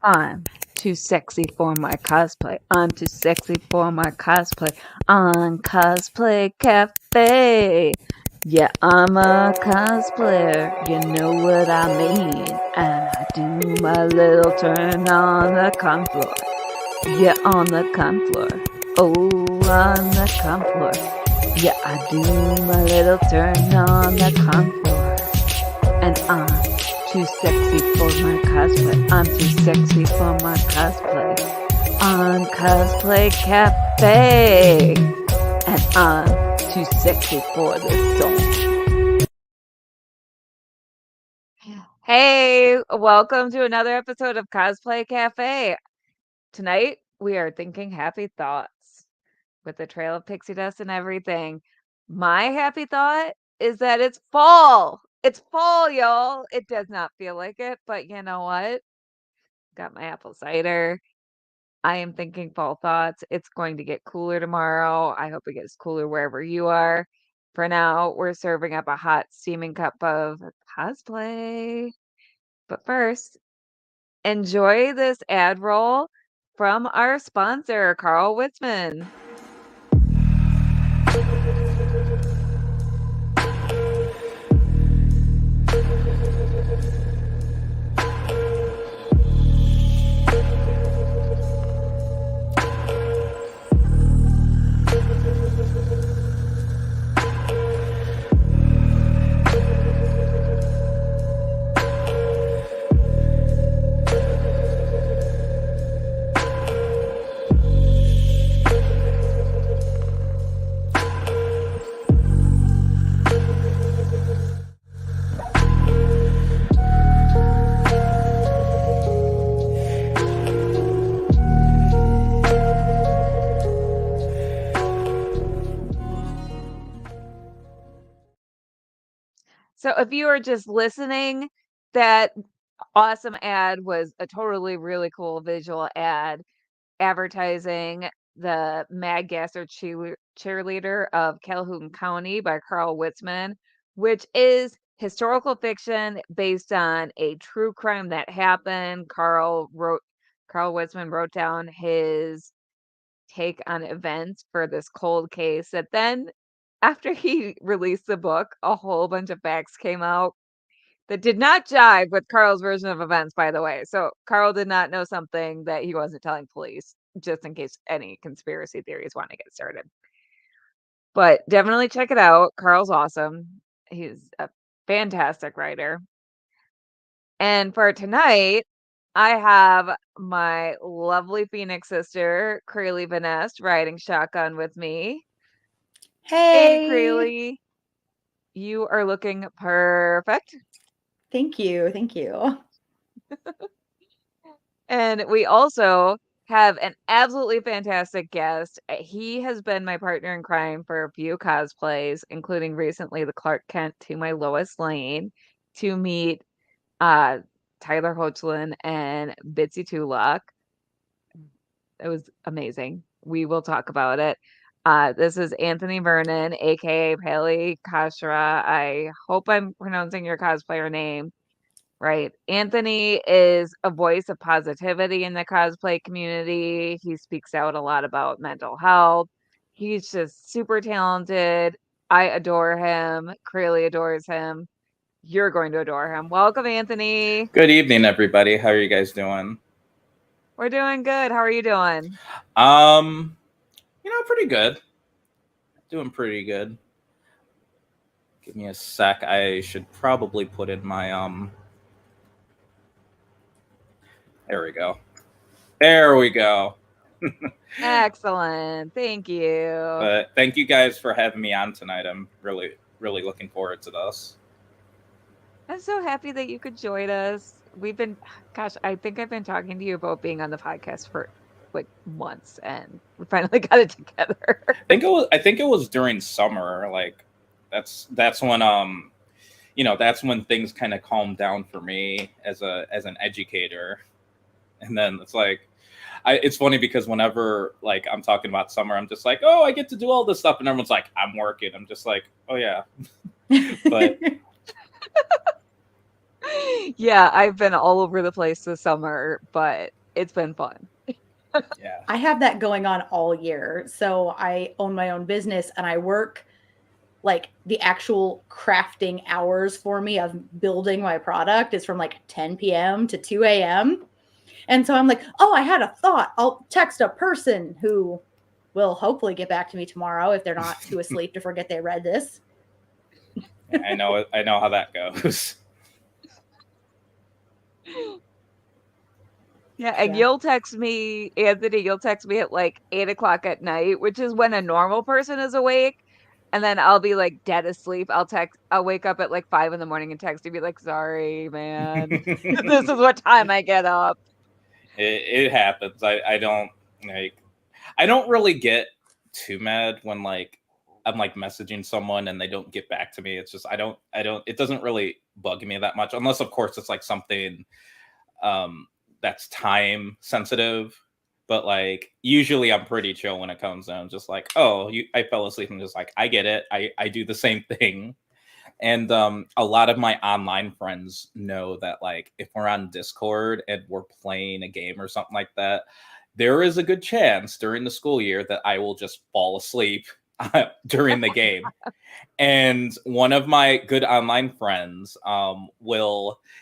I'm too sexy for my cosplay. I'm too sexy for my cosplay. On Cosplay Cafe. Yeah, I'm a cosplayer. You know what I mean. And I do my little turn on the con floor. Yeah, on the con floor. Oh, on the con floor. Yeah, I do my little turn on the con floor. And I'm too sexy for my cosplay. I'm too sexy for my cosplay. On Cosplay Cafe. And I'm too sexy for this song. Hey, welcome to another episode of Cosplay Cafe. Tonight, we are thinking happy thoughts with the trail of pixie dust and everything. My happy thought is that it's fall. It's fall, y'all. It does not feel like it, but you know what? Got my apple cider. I am thinking fall thoughts. It's going to get cooler tomorrow. I hope it gets cooler wherever you are. For now, we're serving up a hot, steaming cup of cosplay. But first, enjoy this ad roll from our sponsor, Carl Witzman. So if you are just listening, that awesome ad was a totally really cool visual ad advertising the Mad Gasser cheerleader of Calhoun County by Carl Witzman, which is historical fiction based on a true crime that happened. Carl Witzman wrote down his take on events for this cold case that then after he released the book, a whole bunch of facts came out that did not jive with Carl's version of events, by the way. So Carl did not know something that he wasn't telling police, just in case any conspiracy theories want to get started. But definitely check it out. Carl's awesome. He's a fantastic writer. And for tonight, I have my lovely Phoenix sister, Crayle Vanest, riding shotgun with me. Hey, Crayle. You are looking perfect. Thank you. Thank you. And we also have an absolutely fantastic guest. He has been my partner in crime for a few cosplays, including recently the Clark Kent to my Lois Lane to meet Tyler Hoechlin and Bitsy Tulloch. It was amazing. We will talk about it. This is Anthony Vernon, aka Pally Kashra. I hope I'm pronouncing your cosplayer name right. Anthony is a voice of positivity in the cosplay community. He speaks out a lot about mental health. He's just super talented. I adore him. Crayle adores him. You're going to adore him. Welcome, Anthony. Good evening, everybody. How are you guys doing? We're doing good. How are you doing? Pretty good. Doing pretty good. Give me a sec. I should probably put in my There we go. There we go. Excellent. Thank you. But thank you guys for having me on tonight. I'm really, really looking forward to this. I'm so happy that you could join us. I think I've been talking to you about being on the podcast for like months, and we finally got it together. I think it was during summer. Like that's when that's when things kind of calmed down for me as an educator. And then it's like it's funny because whenever like I'm talking about summer, I'm just like, oh, I get to do all this stuff, and everyone's like, I'm working. I'm just like, oh yeah. But Yeah, I've been all over the place this summer, but it's been fun. Yeah. I have that going on all year. So I own my own business and I work like the actual crafting hours for me of building my product is from like 10 p.m. to 2 a.m. And so I'm like, oh, I had a thought. I'll text a person who will hopefully get back to me tomorrow if they're not too asleep to forget they read this. Yeah, I know how that goes. Yeah, and Yeah. you'll text me, Anthony, you'll text me at like 8 o'clock at night, which is when a normal person is awake. And then I'll be like dead asleep. I'll wake up at like 5 in the morning and text you, be like, sorry, man. This is what time I get up. It happens. I don't like. I don't really get too mad when like I'm like messaging someone and they don't get back to me. It's just I don't. It doesn't really bug me that much, unless of course it's like something that's time sensitive. But like usually I'm pretty chill when it comes down. Just like, oh, I fell asleep. I'm just like, I get it. I do the same thing. And a lot of my online friends know that like if we're on Discord and we're playing a game or something like that, there is a good chance during the school year that I will just fall asleep during the game. And one of my good online friends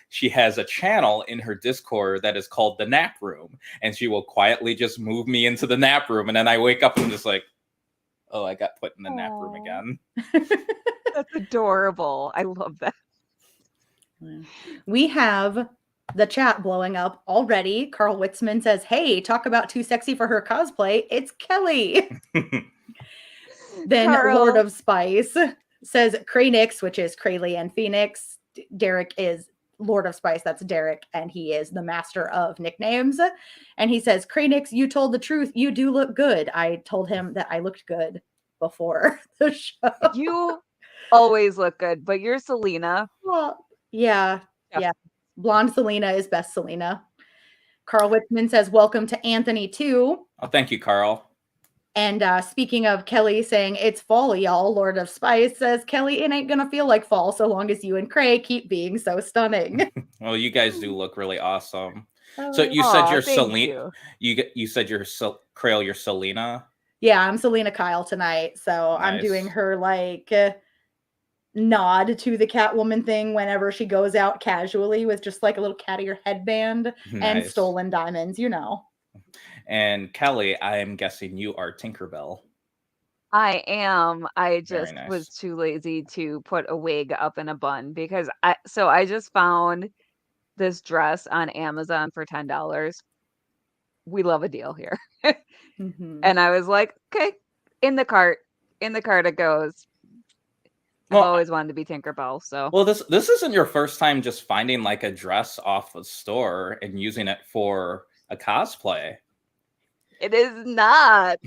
she has a channel in her Discord that is called the Nap Room, and she will quietly just move me into the nap room, and then I wake up and I'm just like, oh, I got put in the nap room again. That's adorable. I love that. We have the chat blowing up already. Carl Witzman says, hey, talk about too sexy for her cosplay. It's Kelly. Then Carl. Lord of Spice says Craynix, which is Crayle and Phoenix. Derek is Lord of Spice. That's Derek, and he is the master of nicknames. And he says, Craynix, you told the truth. You do look good. I told him that I looked good before the show. You always look good, but you're Selena. Well, yeah. Yep. Yeah. Blonde Selena is best Selena. Carl Witzman says, welcome to Anthony too. Oh, thank you, Carl. And speaking of Kelly saying it's fall, y'all, Lord of Spice says, Kelly, it ain't gonna feel like fall so long as you and Cray keep being so stunning. Well, you guys do look really awesome. Oh, So you said you're thank Selena. You said you're Crayle, you're Selena. yeah, I'm Selena Kyle tonight, so I'm doing Nice. her like nod to the Catwoman thing whenever she goes out casually with just like a little cat ear headband and Nice. stolen diamonds, you know. And Kelly, I am guessing you are Tinkerbell. I am. I Very just nice. was too lazy to put a wig up in a bun because I just found this dress on Amazon for $10. We love a deal here. Mhm. And I was like, okay, in the cart. In the cart it goes. I've Well, always wanted to be Tinkerbell, so Well, this isn't your first time just finding like a dress off a store and using it for a cosplay. it is not.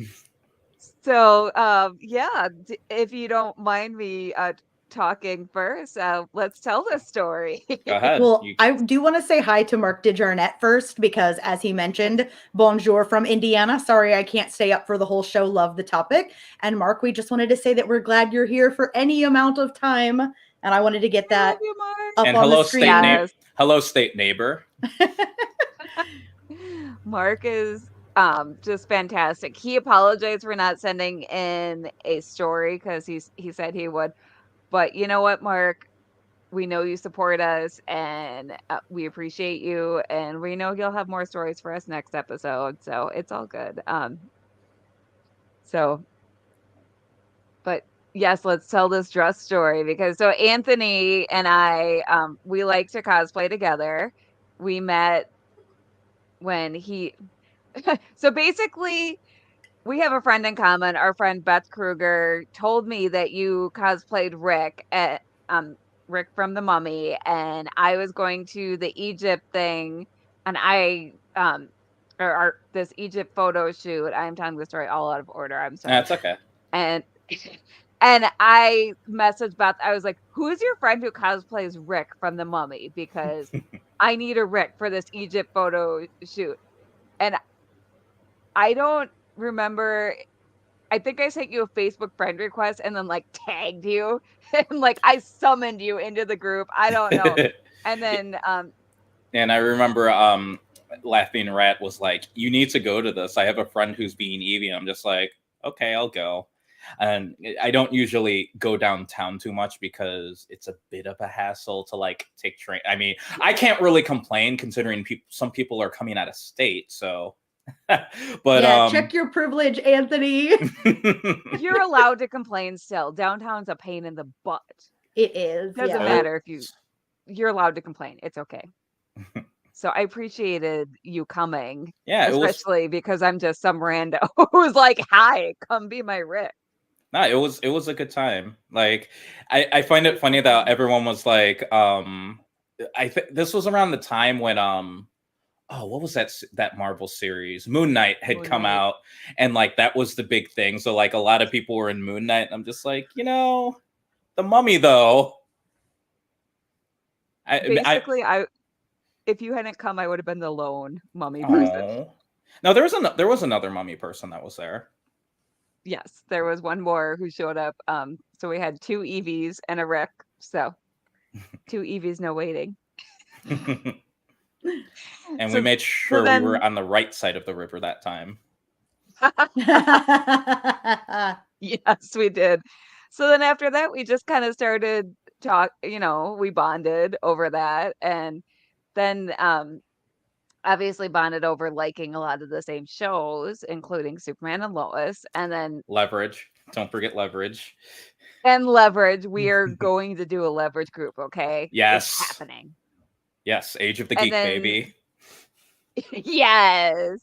So, yeah, if you don't mind me talking first, let's tell this story. Go ahead. Well, I do want to say hi to Mark DeJarnette first because, as he mentioned, bonjour from Indiana. Sorry I can't stay up for the whole show. Love the topic. And Mark, we just wanted to say that we're glad you're here for any amount of time. And I wanted to get that Love you, Mark. up And on hello, the state screen. neighbor. Hello, state neighbor. Mark is just fantastic. He apologized for not sending in a story because he said he would. But you know what, Mark? We know you support us and we appreciate you, and we know you'll have more stories for us next episode, so it's all good. But yes, let's tell this dress story because so Anthony and I we like to cosplay together. We met when he so basically we have a friend in common. Our friend Beth Kruger told me that you cosplayed Rick at Rick from the Mummy, and I was going to the Egypt thing, and I or this Egypt photo shoot. I'm telling the story all out of order. I'm sorry. That's okay. And and I messaged Beth. I was like, "Who's your friend who cosplays Rick from the Mummy? Because I need a Rick for this Egypt photo shoot." And I don't remember. I think I sent you a Facebook friend request and then like tagged you and like I summoned you into the group. I don't know. And then And I remember Laughing Rat was like, "You need to go to this. I have a friend who's being Evie." I'm just like, "Okay, I'll go." And I don't usually go downtown too much because it's a bit of a hassle to like take train. I mean, I can't really complain considering some people are coming out of state. So, but yeah, check your privilege, Anthony. you're allowed to complain still. Downtown's a pain in the butt. It is. Doesn't Yeah. matter if you're allowed to complain. It's okay. So I appreciated you coming. Yeah, especially because I'm just some rando who's like, "Hi, come be my Rick." No, it was a good time. Like I find it funny that everyone was like, I think this was around the time when oh, what was that Marvel series? Moon Knight had come out, and like that was the big thing. So like a lot of people were in Moon Knight, and I'm just like, the Mummy though. Basically, if you hadn't come, I would have been the lone mummy person. No, there was another mummy person that was there. Yes, there was one more who showed up. So we had 2 Eevees and a Rick. So 2 Eevees, no waiting. And we made sure we were on the right side of the river that time. Yes, we did. So then after that, we just kind of started we bonded over that. And then obviously bonded over liking a lot of the same shows, including Superman and Lois. And then Leverage. Don't forget Leverage. And Leverage. We are going to do a Leverage group, okay? Yes. It's happening. Yes, Age of the Geek, baby. Yes.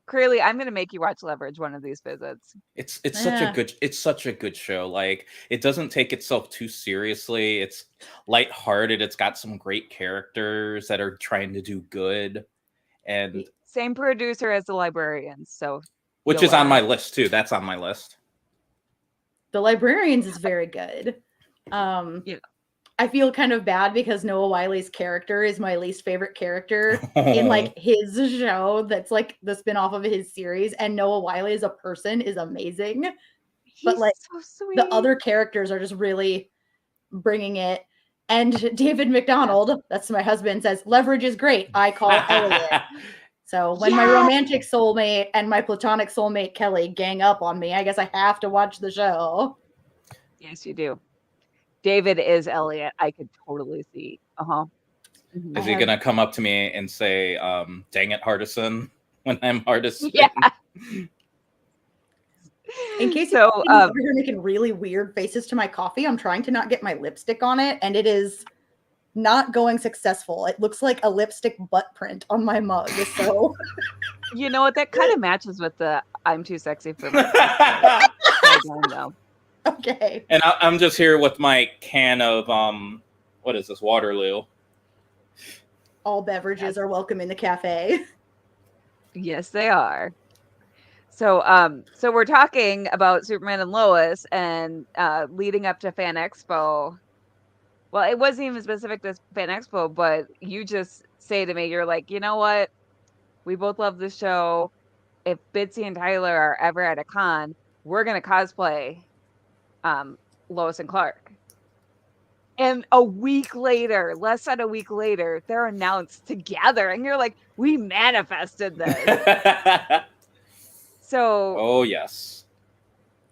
Crayle, I'm gonna make you watch Leverage one of these visits. It's such a good show. Like, it doesn't take itself too seriously. It's lighthearted. It's got some great characters that are trying to do good. And same producer as The Librarians, so which is on my list too. That's on my list. The Librarians is very good. I feel kind of bad because Noah Wiley's character is my least favorite character in like his show that's like the spinoff of his series. And Noah Wiley as a person is amazing. But like so sweet. The other characters are just really bringing it. And David McDonald, that's my husband, says Leverage is great. I call Elliot. So when my romantic soulmate and my platonic soulmate Kelly gang up on me, I guess I have to watch the show. Yes, you do. David is Elliot. I could totally see. Is he gonna come up to me and say, "Dang it, Hardison," when I'm Hardison? Yeah. In case you're over here making really weird faces to my coffee, I'm trying to not get my lipstick on it, and it is not going successful. It looks like a lipstick butt print on my mug. So you know what? That kind of matches with the "I'm too sexy for my." Okay. And I'm just here with my can of what is this? Waterloo. All beverages are welcome in the cafe. Yes, they are. So so we're talking about Superman and Lois and leading up to Fan Expo. Well, it wasn't even specific to Fan Expo, but you just say to me, you're like, you know what? We both love the show. If Bitsy and Tyler are ever at a con, we're gonna cosplay Lois and Clark. And a week later, less than a week later, they're announced together. And you're like, we manifested this. So, oh, yes.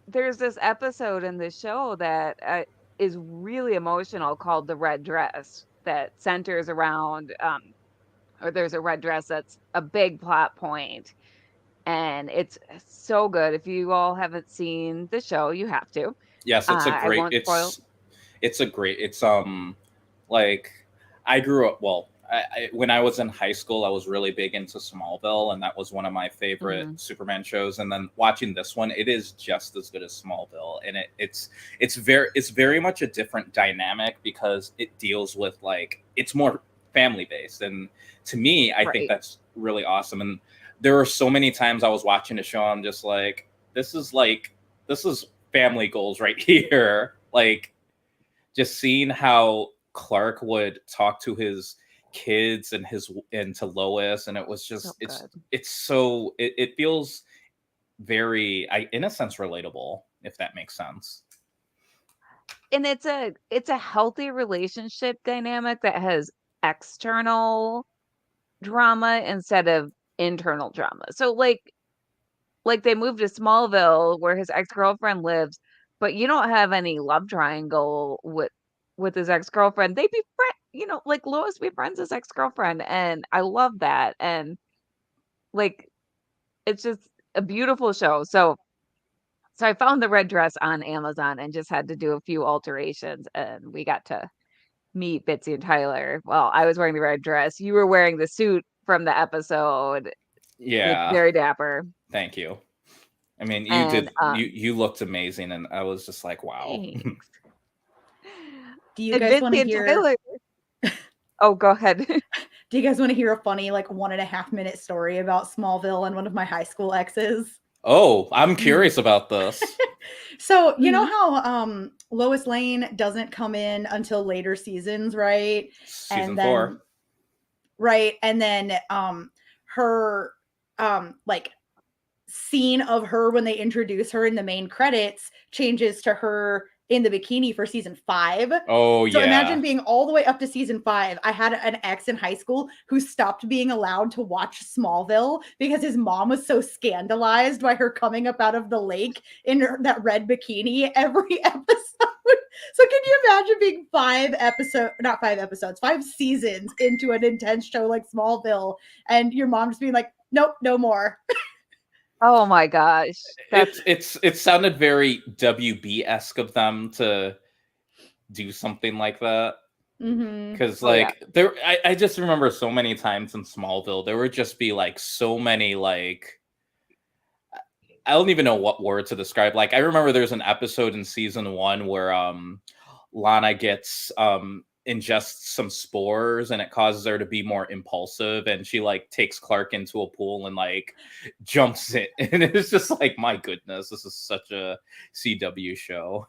There's this episode in the show that is really emotional called The Red Dress that centers around, or there's a red dress that's a big plot point. And it's so good. If you all haven't seen the show, you have to. Yes, it's a great. It's like I grew up. Well, when I was in high school, I was really big into Smallville, and that was one of my favorite Superman shows. And then watching this one, it is just as good as Smallville, and it's very much a different dynamic because it deals with like it's more family based, and to me, I think that's really awesome. And there were so many times I was watching the show, I'm just like, this is family goals right here. Like just seeing how Clark would talk to his kids and to Lois, and it was just it feels very in a sense relatable, if that makes sense. And it's a healthy relationship dynamic that has external drama instead of internal drama. So, like they moved to Smallville where his ex-girlfriend lives, but you don't have any love triangle with his ex-girlfriend. They befriend, like Lois befriends his ex-girlfriend, and I love that. And like it's just a beautiful show. So I found the red dress on Amazon and just had to do a few alterations, and we got to meet Bitsy and Tyler. Well, I was wearing the red dress. You were wearing the suit from the episode. Looked Yeah, very dapper. thank you. I mean, And you looked amazing, and I was just like, wow. thanks. Do you And guys want Bitsy to and hear? Tyler. Oh, go ahead. Do you guys want to hear a funny, like 1.5 minute story about Smallville and one of my high school exes? Oh, I'm curious about this. So you know how Lois Lane doesn't come in until later seasons, right? Season And 4. right, and then her like scene of her when they introduce her in the main credits changes to her in the bikini for season 5. Oh, So yeah. imagine being all the way up to season 5. I had an ex in high school who stopped being allowed to watch Smallville because his mom was so scandalized by her coming up out of the lake in that red bikini every episode. So can you imagine being 5 seasons into an intense show like Smallville and your mom just being like, nope, no more. Oh my gosh. It sounded very WB-esque of them to do something like that. Because there, I just remember so many times in Smallville, there would just be like so many like, I don't even know what word to describe. Like I remember there's an episode in season 1 where Lana gets ingests some spores and it causes her to be more impulsive, and she like takes Clark into a pool and like jumps in, and it's just like, my goodness, this is such a CW show.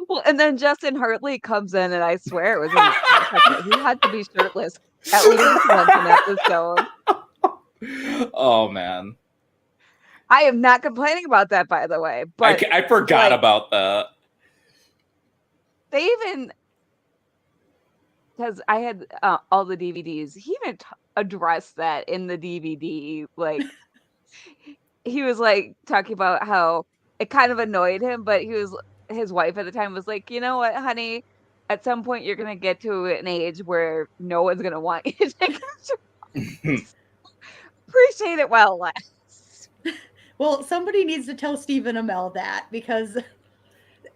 Well, and then Justin Hartley comes in, and I swear it was he had to be shirtless at least once an episode. Oh man, I am not complaining about that, by the way. But I forgot about that. They even, because I had all the DVDs, he even addressed that in the DVD. Like he was like talking about how it kind of annoyed him, but his wife at the time was like, you know what, honey, at some point you're gonna get to an age where no one's gonna want you to take appreciate it while it lasts. Well, somebody needs to tell Stephen Amell that, because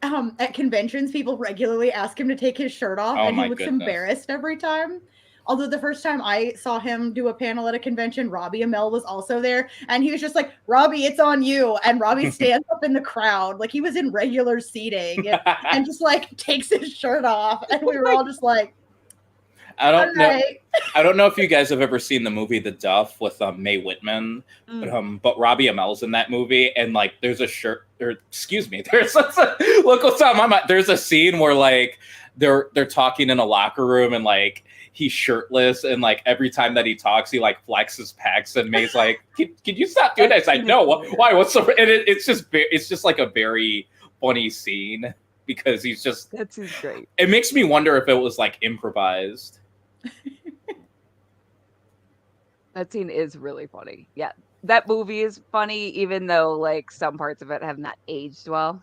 at conventions people regularly ask him to take his shirt off, and he looks embarrassed every time. Although the first time I saw him do a panel at a convention, Robbie Amell was also there, and he was just like, Robbie, it's on you. And Robbie stands up in the crowd like he was in regular seating and just like takes his shirt off, and we were all just like, I don't know if you guys have ever seen the movie The Duff with Mae Whitman, but Robbie Amell's in that movie, and like there's a shirt, or excuse me, there's look what's on my mind. There's a scene where like they're talking in a locker room, and like he's shirtless, and like every time that he talks, he like flexes pecs, and Mae's like, can you stop doing that? It's like, no, why? What's so? And it's just like a very funny scene because he's just, that's great. It makes me wonder if it was like improvised. That scene is really funny. Yeah, that movie is funny, even though like some parts of it have not aged well.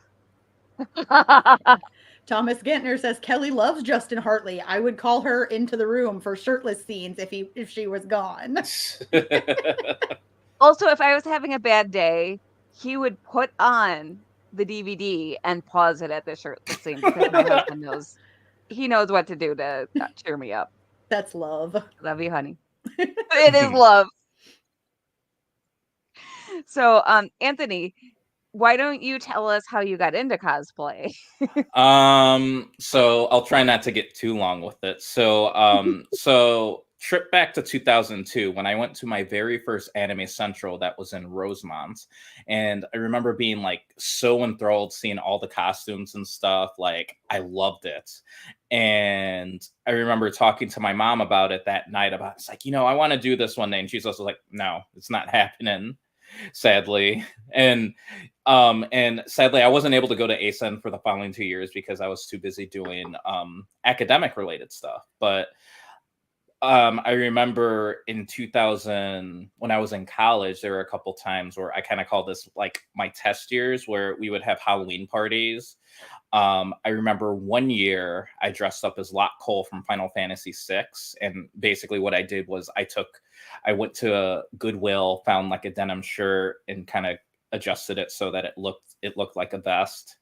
Thomas Gentner says Kelly loves Justin Hartley. I would call her into the room for shirtless scenes if she was gone. Also, if I was having a bad day, he would put on the DVD and pause it at the shirtless scene, because my husband knows what to do to cheer me up. That's love. Love you, honey. It is love. So, Anthony, why don't you tell us how you got into cosplay? So I'll try not to get too long with it. So trip back to 2002 when I went to my very first Anime Central that was in Rosemont, and I remember being like so enthralled seeing all the costumes and stuff. Like I loved it, and I remember talking to my mom about it that night. It's like, I want to do this one day, and she's also like, no, it's not happening. sadly. And sadly I wasn't able to go to ASEN for the following 2 years because I was too busy doing academic related stuff. But I remember in 2000 when I was in college, there were a couple times where I kind of call this like my test years, where we would have Halloween parties. I remember one year I dressed up as Lot Cole from Final Fantasy VI, and basically what I did was I went to a Goodwill, found like a denim shirt, and kind of adjusted it so that it looked like a vest.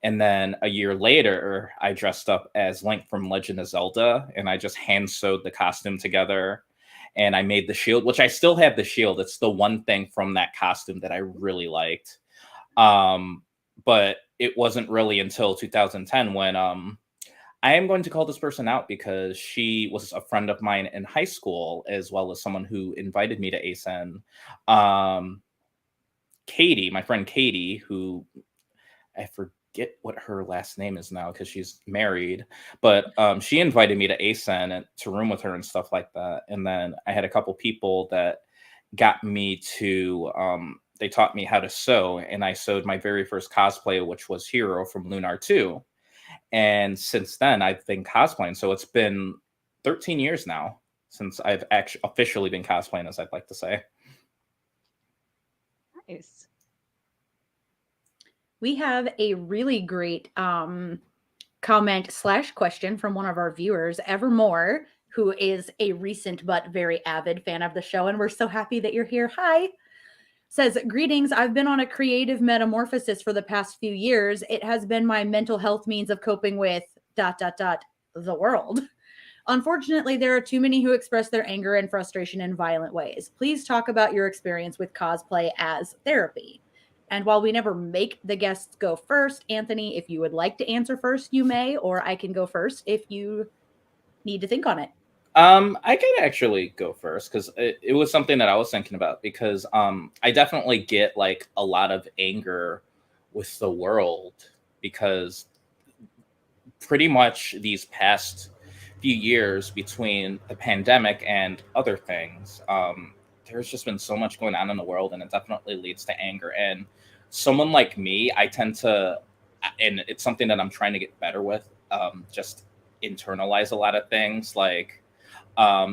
And then a year later, I dressed up as Link from Legend of Zelda, and I just hand sewed the costume together. And I made the shield, which I still have the shield. It's the one thing from that costume that I really liked. But it wasn't really until 2010 when I am going to call this person out because she was a friend of mine in high school, as well as someone who invited me to ASEN. Katie, my friend Katie, who I forget what her last name is now because she's married, but she invited me to ASEN and to room with her and stuff like that. And then I had a couple people that got me to they taught me how to sew, and I sewed my very first cosplay, which was Hero from Lunar 2. And since then I've been cosplaying. So it's been 13 years now since I've actually officially been cosplaying, as I'd like to say. Nice. We have a really great comment/question from one of our viewers, Evermore, who is a recent but very avid fan of the show. And we're so happy that you're here. Hi. Says, greetings. I've been on a creative metamorphosis for the past few years. It has been my mental health means of coping with ... the world. Unfortunately, there are too many who express their anger and frustration in violent ways. Please talk about your experience with cosplay as therapy. And while we never make the guests go first, Anthony, if you would like to answer first, you may, or I can go first if you need to think on it. I can actually go first because it was something that I was thinking about, because I definitely get like a lot of anger with the world, because pretty much these past few years between the pandemic and other things, there's just been so much going on in the world, and it definitely leads to anger. And someone like me, I tend to, and it's something that I'm trying to get better with, just internalize a lot of things. Like,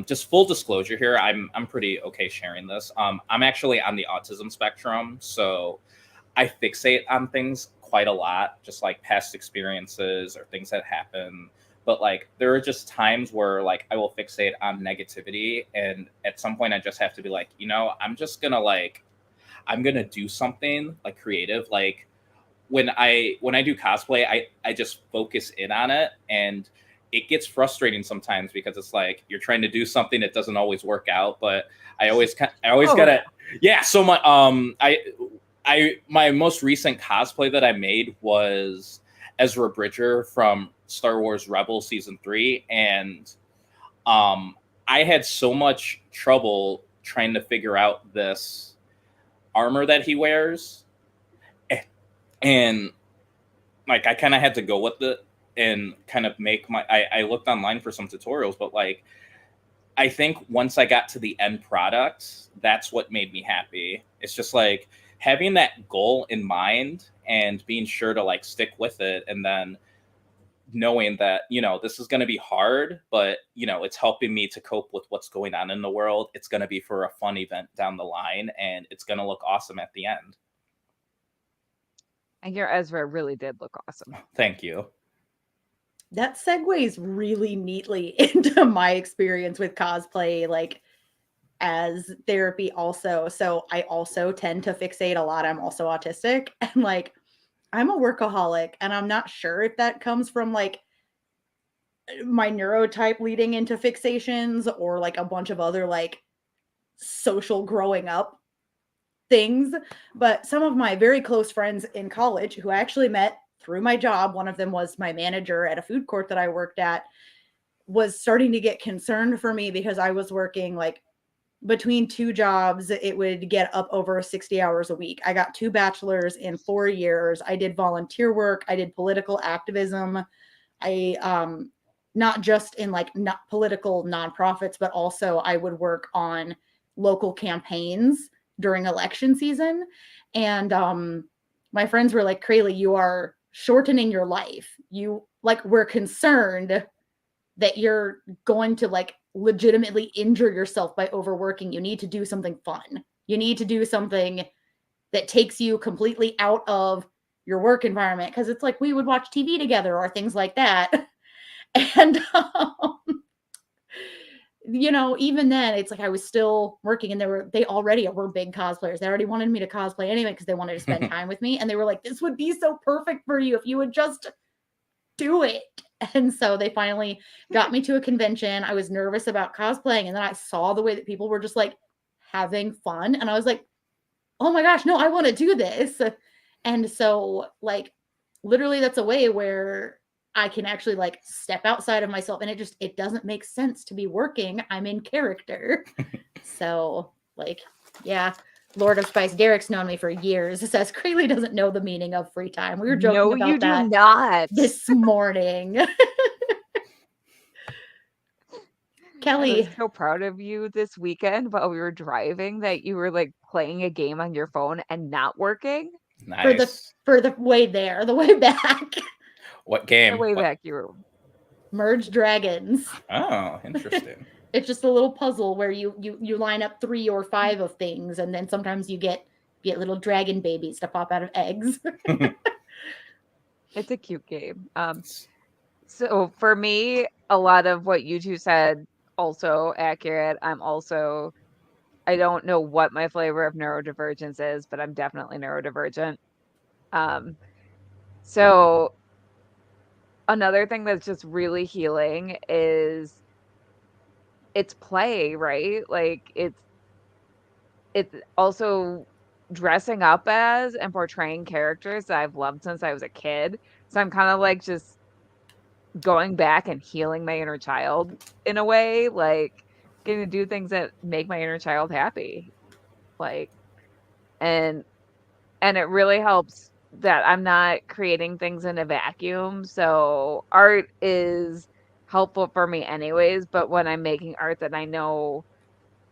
just full disclosure here, I'm pretty okay sharing this. I'm actually on the autism spectrum, so I fixate on things quite a lot, just like past experiences or things that happen. But like, there are just times where like I will fixate on negativity, and at some point I just have to be like, I'm just gonna I'm gonna do something like creative. Like when I do cosplay, I just focus in on it, and it gets frustrating sometimes because it's like you're trying to do something that doesn't always work out. But I always gotta, yeah. So my most recent cosplay that I made was Ezra Bridger from Star Wars Rebels Season 3, and I had so much trouble trying to figure out this armor that he wears, and like I kind of had to go with it and kind of make I looked online for some tutorials, but like I think once I got to the end product, that's what made me happy. It's just like having that goal in mind and being sure to like stick with it, and then knowing that, this is going to be hard, but it's helping me to cope with what's going on in the world. It's going to be for a fun event down the line, and it's going to look awesome at the end. And your Ezra really did look awesome. Thank you. That segues really neatly into my experience with cosplay, like as therapy also. So I also tend to fixate a lot. I'm also autistic, and like I'm a workaholic, and I'm not sure if that comes from like my neurotype leading into fixations or like a bunch of other like social growing up things. But some of my very close friends in college who I actually met through my job, one of them was my manager at a food court that I worked at, was starting to get concerned for me because I was working like between two jobs. It would get up over 60 hours a week. I got 2 bachelors in 4 years. I did volunteer work. I did political activism. I not just in like not political nonprofits, but also I would work on local campaigns during election season. And my friends were like, Crayle, you are shortening your life. You like, we're concerned that you're going to like legitimately injure yourself by overworking. You need to do something fun. You need to do something that takes you completely out of your work environment. Cause it's like, we would watch TV together or things like that. And, you know, even then it's like, I was still working, and they already were big cosplayers. They already wanted me to cosplay anyway, cause they wanted to spend time with me. And they were like, this would be so perfect for you if you would just do it. And so they finally got me to a convention. I was nervous about cosplaying, and then I saw the way that people were just like having fun, and I was like, oh my gosh, no, I want to do this. And so like literally that's a way where I can actually like step outside of myself, and it doesn't make sense to be working. I'm in character. So like, yeah. Lord of Spice, Derek's known me for years. It says Crayle doesn't know the meaning of free time. We were joking No, about you do that not. this morning. I Kelly, was so proud of you this weekend while we were driving that you were like playing a game on your phone and not working. Nice. for the way there, the way back. What The game? way What? back you were. Merge Dragons. Oh, interesting. It's just a little puzzle where you line up 3 or 5 of things, and then sometimes you get little dragon babies to pop out of eggs. It's a cute game. So for me, a lot of what you two said also accurate. I don't know what my flavor of neurodivergence is, but I'm definitely neurodivergent. So another thing that's just really healing is it's play, right? Like it's also dressing up as and portraying characters that I've loved since I was a kid. So I'm kind of like just going back and healing my inner child in a way, like getting to do things that make my inner child happy. Like and and it really helps that I'm not creating things in a vacuum. So art is helpful for me anyways, but when I'm making art that I know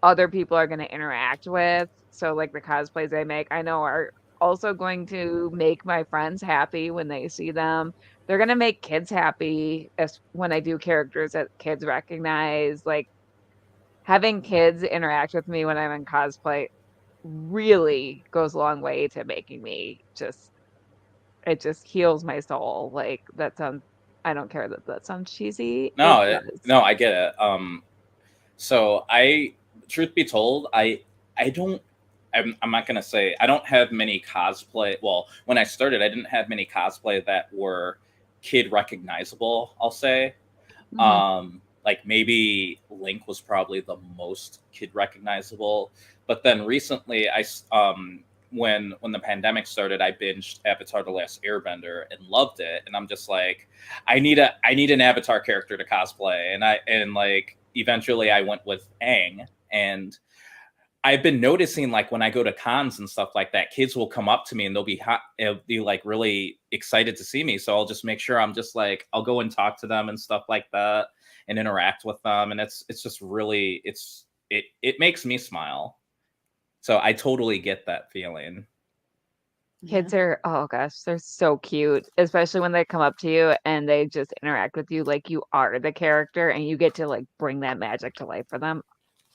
other people are going to interact with, so like the cosplays I make, I know are also going to make my friends happy when they see them. They're going to make kids happy as when I do characters that kids recognize. Like having kids interact with me when I'm in cosplay really goes a long way to making me just it just heals my soul. Like that sounds I don't care that that sounds cheesy. It does. No, I get it. So truth be told, I don't. I'm not gonna say I don't have many cosplay. Well, when I started, I didn't have many cosplay that were kid recognizable. I'll say, like maybe Link was probably the most kid recognizable. But then recently, when the pandemic started, I binged Avatar: The Last Airbender and loved it. And I'm just like, I need an Avatar character to cosplay, and like eventually I went with Aang. And I've been noticing, like when I go to cons and stuff like that, kids will come up to me and they'll be like really excited to see me. So I'll just make sure I'm just like I'll go and talk to them and stuff like that and interact with them, and it's just really it makes me smile. So I totally get that feeling. Kids are, oh gosh, they're so cute, especially when they come up to you and they just interact with you like you are the character and you get to like bring that magic to life for them.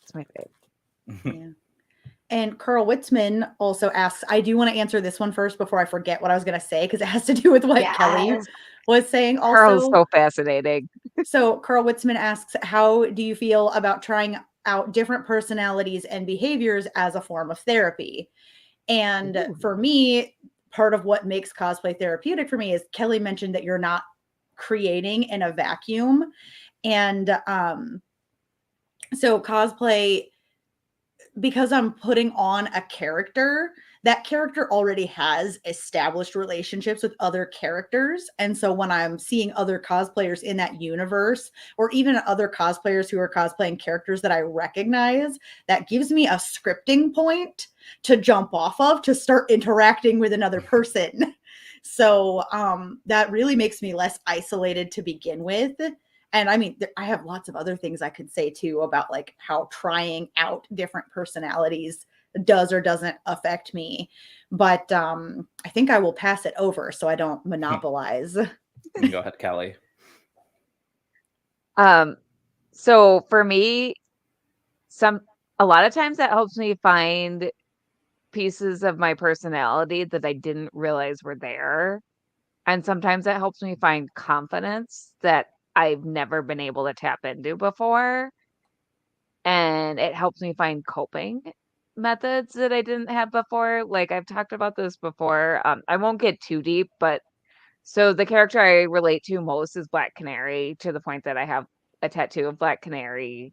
It's my favorite. Yeah. And Carl Witzman also asks, I do want to answer this one first before I forget what I was going to say, because it has to do with what Kelly was saying also. Carl's so fascinating. So Carl Witzman asks, how do you feel about trying out different personalities and behaviors as a form of therapy? And for me, part of what makes cosplay therapeutic for me is Kelly mentioned that you're not creating in a vacuum. And so cosplay, because I'm putting on a character, that character already has established relationships with other characters. And so when I'm seeing other cosplayers in that universe, or even other cosplayers who are cosplaying characters that I recognize, that gives me a scripting point to jump off of to start interacting with another person. So that really makes me less isolated to begin with. And I mean, I have lots of other things I could say too about like how trying out different personalities does or doesn't affect me. But I think I will pass it over so I don't monopolize. Go ahead, Kelly. So for me, a lot of times that helps me find pieces of my personality that I didn't realize were there. And sometimes it helps me find confidence that I've never been able to tap into before. And it helps me find coping methods that I didn't have before. Like I've talked about this before. I won't get too deep, but so the character I relate to most is Black Canary, to the point that I have a tattoo of Black Canary,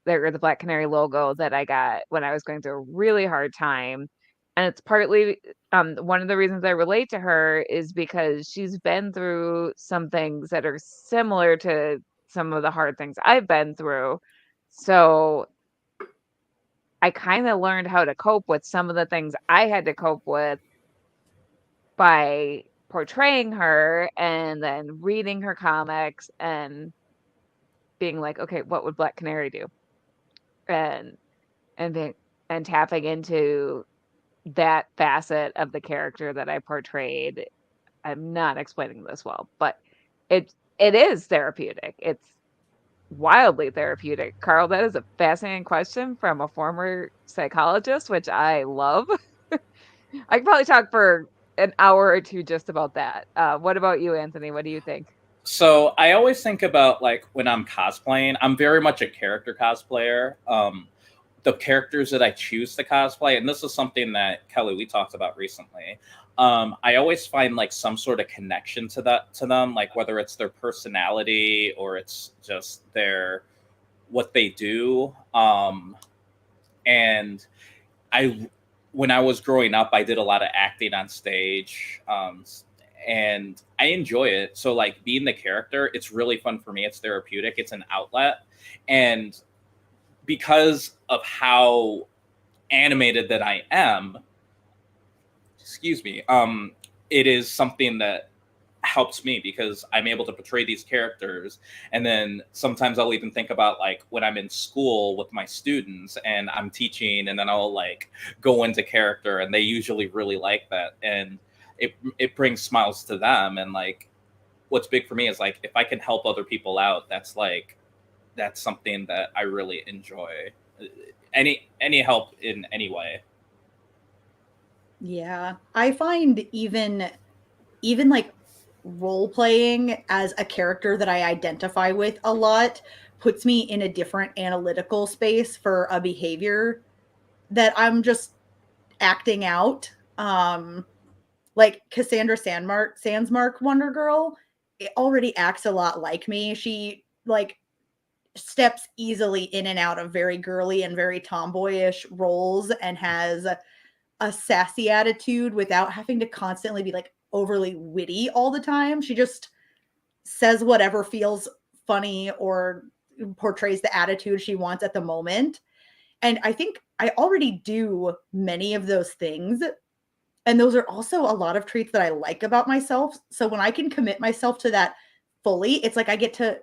the Black Canary logo that I got when I was going through a really hard time. And it's partly one of the reasons I relate to her is because she's been through some things that are similar to some of the hard things I've been through. So I kind of learned how to cope with some of the things I had to cope with by portraying her and then reading her comics and being like, okay, what would Black Canary do? And being, and tapping into that facet of the character that I portrayed. I'm not explaining this well, but it is therapeutic. It's wildly therapeutic. Carl, that is a fascinating question from a former psychologist, which I love. I could probably talk for an hour or two just about that. What about you, Anthony? What do you think? So I always think about, like, when I'm cosplaying, I'm very much a character cosplayer. The characters that I choose to cosplay, and this is something that Kelly, we talked about recently. I always find like some sort of connection to them, like whether it's their personality or it's just what they do. And when I was growing up, I did a lot of acting on stage. And I enjoy it. So like being the character, it's really fun for me. It's therapeutic. It's an outlet. And because of how animated that I am, it is something that helps me because I'm able to portray these characters. And then sometimes I'll even think about like when I'm in school with my students and I'm teaching, and then I'll like go into character, and they usually really like that. And it brings smiles to them. And like what's big for me is like if I can help other people out, that's something that I really enjoy. Any help in any way. Yeah, I find even like role playing as a character that I identify with a lot puts me in a different analytical space for a behavior that I'm just acting out. Like Cassandra Sandsmark Wonder Girl, it already acts a lot like me. She like steps easily in and out of very girly and very tomboyish roles and has a sassy attitude without having to constantly be like overly witty all the time. She just says whatever feels funny or portrays the attitude she wants at the moment. And I think I already do many of those things. And those are also a lot of traits that I like about myself. So when I can commit myself to that fully, it's like I get to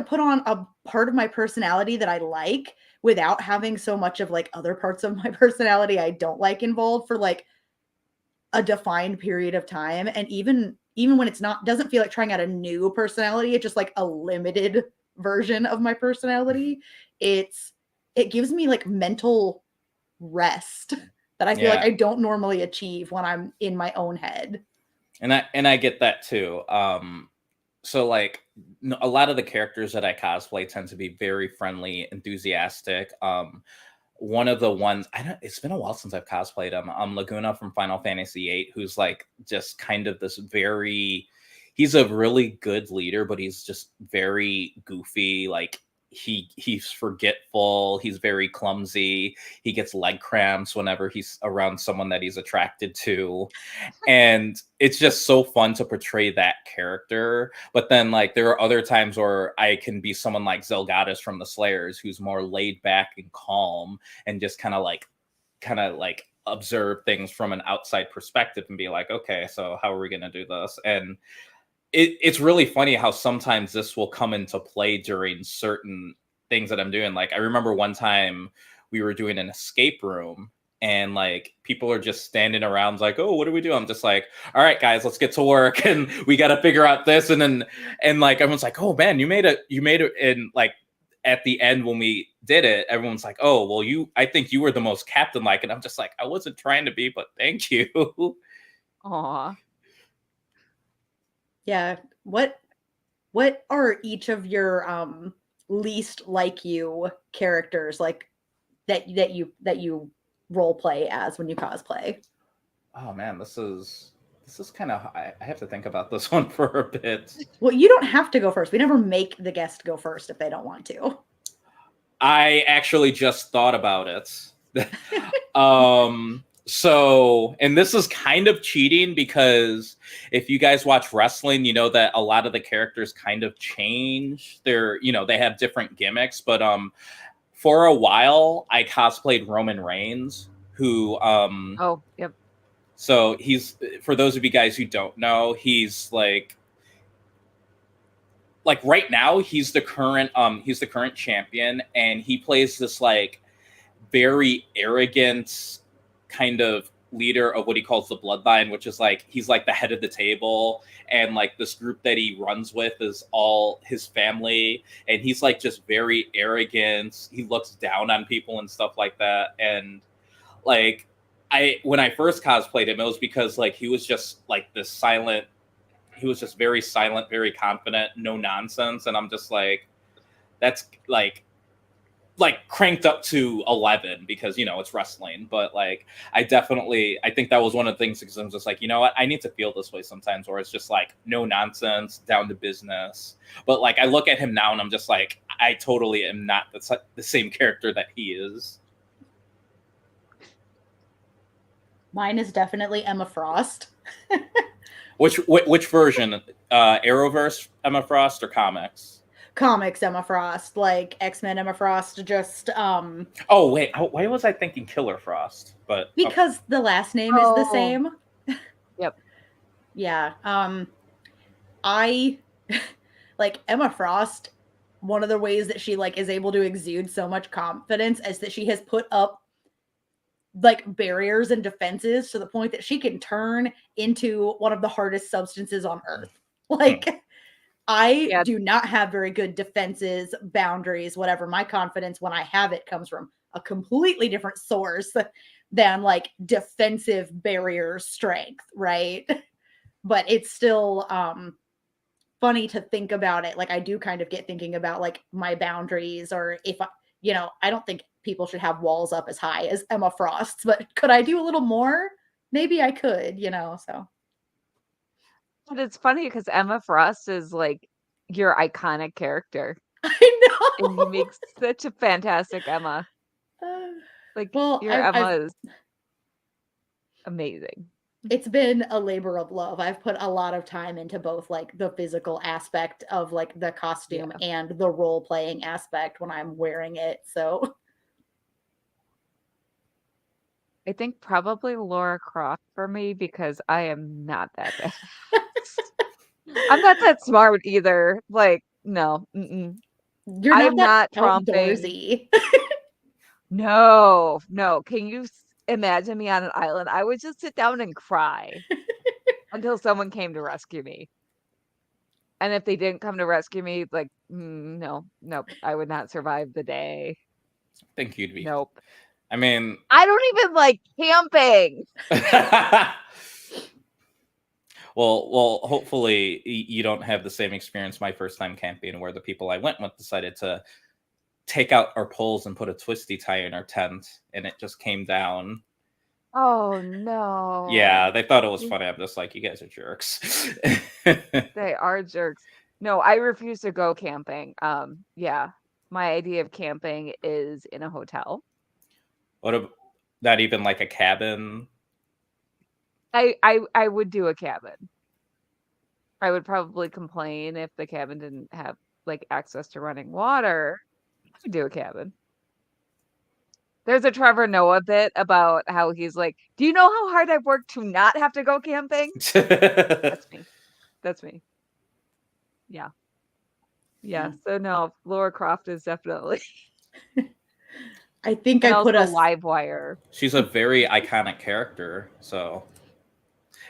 put on a part of my personality that I like without having so much of like other parts of my personality I don't like involved for like a defined period of time. And even when it's not, doesn't feel like trying out a new personality, it's just like a limited version of my personality. It gives me like mental rest that I feel like I don't normally achieve when I'm in my own head. And I get that too. So like a lot of the characters that I cosplay tend to be very friendly, enthusiastic. One of the ones it's been a while since I've cosplayed him. Laguna from Final Fantasy VIII, who's like just kind of this he's a really good leader, but he's just very goofy. Like he's forgetful. He's very clumsy. He gets leg cramps whenever he's around someone that he's attracted to. And it's just so fun to portray that character. But then like there are other times where I can be someone like Zelgadis from the Slayers, who's more laid back and calm and just kind of like observe things from an outside perspective and be like, okay, so how are we going to do this? And it's really funny how sometimes this will come into play during certain things that I'm doing. Like I remember one time we were doing an escape room, and like people are just standing around like, oh, what do we do? I'm just like, all right, guys, let's get to work, and we got to figure out this. And like everyone's like, oh man, you made it. And like at the end when we did it, everyone's like, oh well, I think you were the most captain like. And I'm just like, I wasn't trying to be, but thank you. Aw. Yeah. What are each of your least like you characters, like that you role play as when you cosplay? Oh man, this is kind of, I have to think about this one for a bit. Well, you don't have to go first. We never make the guest go first if they don't want to. I actually just thought about it. So, and this is kind of cheating because if you guys watch wrestling, you know that a lot of the characters kind of change. They're, they have different gimmicks, but for a while I cosplayed Roman Reigns, who Oh, yep. so he's, for those of you guys who don't know, he's like right now he's the current champion, and he plays this like very arrogant kind of leader of what he calls the bloodline, which is like he's like the head of the table, and like this group that he runs with is all his family, and he's like just very arrogant. He looks down on people and stuff like that. And like when I first cosplayed him, it was because like he was just like this silent, he was just very silent, very confident, no nonsense. And I'm just like, that's like cranked up to 11 because, it's wrestling. But like, I think that was one of the things, because I'm just like, you know what, I need to feel this way sometimes, where it's just like no nonsense, down to business. But like, I look at him now and I'm just like, I totally am not the same character that he is. Mine is definitely Emma Frost. Which version? Arrowverse Emma Frost or comics? Comics Emma Frost, like X-Men Emma Frost, just Oh wait, why was I thinking Killer Frost? But because the last name is the same. Yep. Yeah. I like Emma Frost. One of the ways that she like is able to exude so much confidence is that she has put up like barriers and defenses to the point that she can turn into one of the hardest substances on earth. Like I do not have very good defenses, boundaries, whatever. My confidence, when I have it, comes from a completely different source than like defensive barrier strength, right? But it's still funny to think about it. Like I do kind of get thinking about like my boundaries, or if I don't think people should have walls up as high as Emma Frost's, but could I do a little more? Maybe I could, so. But it's funny because Emma Frost is like your iconic character. I know. And you make such a fantastic Emma. Like, well, your Emma is amazing. It's been a labor of love. I've put a lot of time into both like the physical aspect of like the costume and the role playing aspect when I'm wearing it. So I think probably Laura Croft for me, because I am not that bad. I'm not that smart either. Like, no. You're I'm not tromping. outdoorsy. No. Can you imagine me on an island? I would just sit down and cry until someone came to rescue me. And if they didn't come to rescue me, like, no, I would not survive the day. I think you'd be. Nope. I mean, I don't even like camping. Well, hopefully you don't have the same experience my first time camping, where the people I went with decided to take out our poles and put a twisty tie in our tent, and it just came down. Oh no. Yeah, they thought it was funny. I'm just like, you guys are jerks. They are jerks. No, I refuse to go camping. Yeah. My idea of camping is in a hotel. What, not even like a cabin? I would do a cabin. I would probably complain if the cabin didn't have like access to running water. I would do a cabin. There's a Trevor Noah bit about how he's like, do you know how hard I've worked to not have to go camping? That's me. Yeah. Yeah. So no, Laura Croft is definitely I think And I put also us. Livewire. She's a very iconic character. So,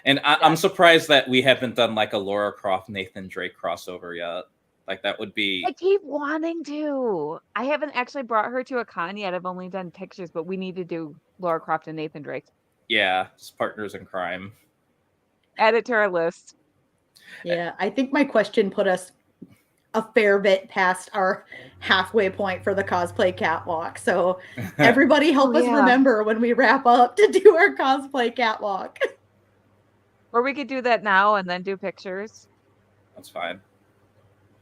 and Yeah. I'm surprised that we haven't done like a Laura Croft Nathan Drake crossover yet. Like that would be. I keep wanting to. I haven't actually brought her to a con yet. I've only done pictures, but we need to do Laura Croft and Nathan Drake. Yeah, it's partners in crime. Add it to our list. Yeah, I think my question put us a fair bit past our halfway point for the cosplay catwalk. So everybody help us remember when we wrap up to do our cosplay catwalk. Or we could do that now and then do pictures. That's fine.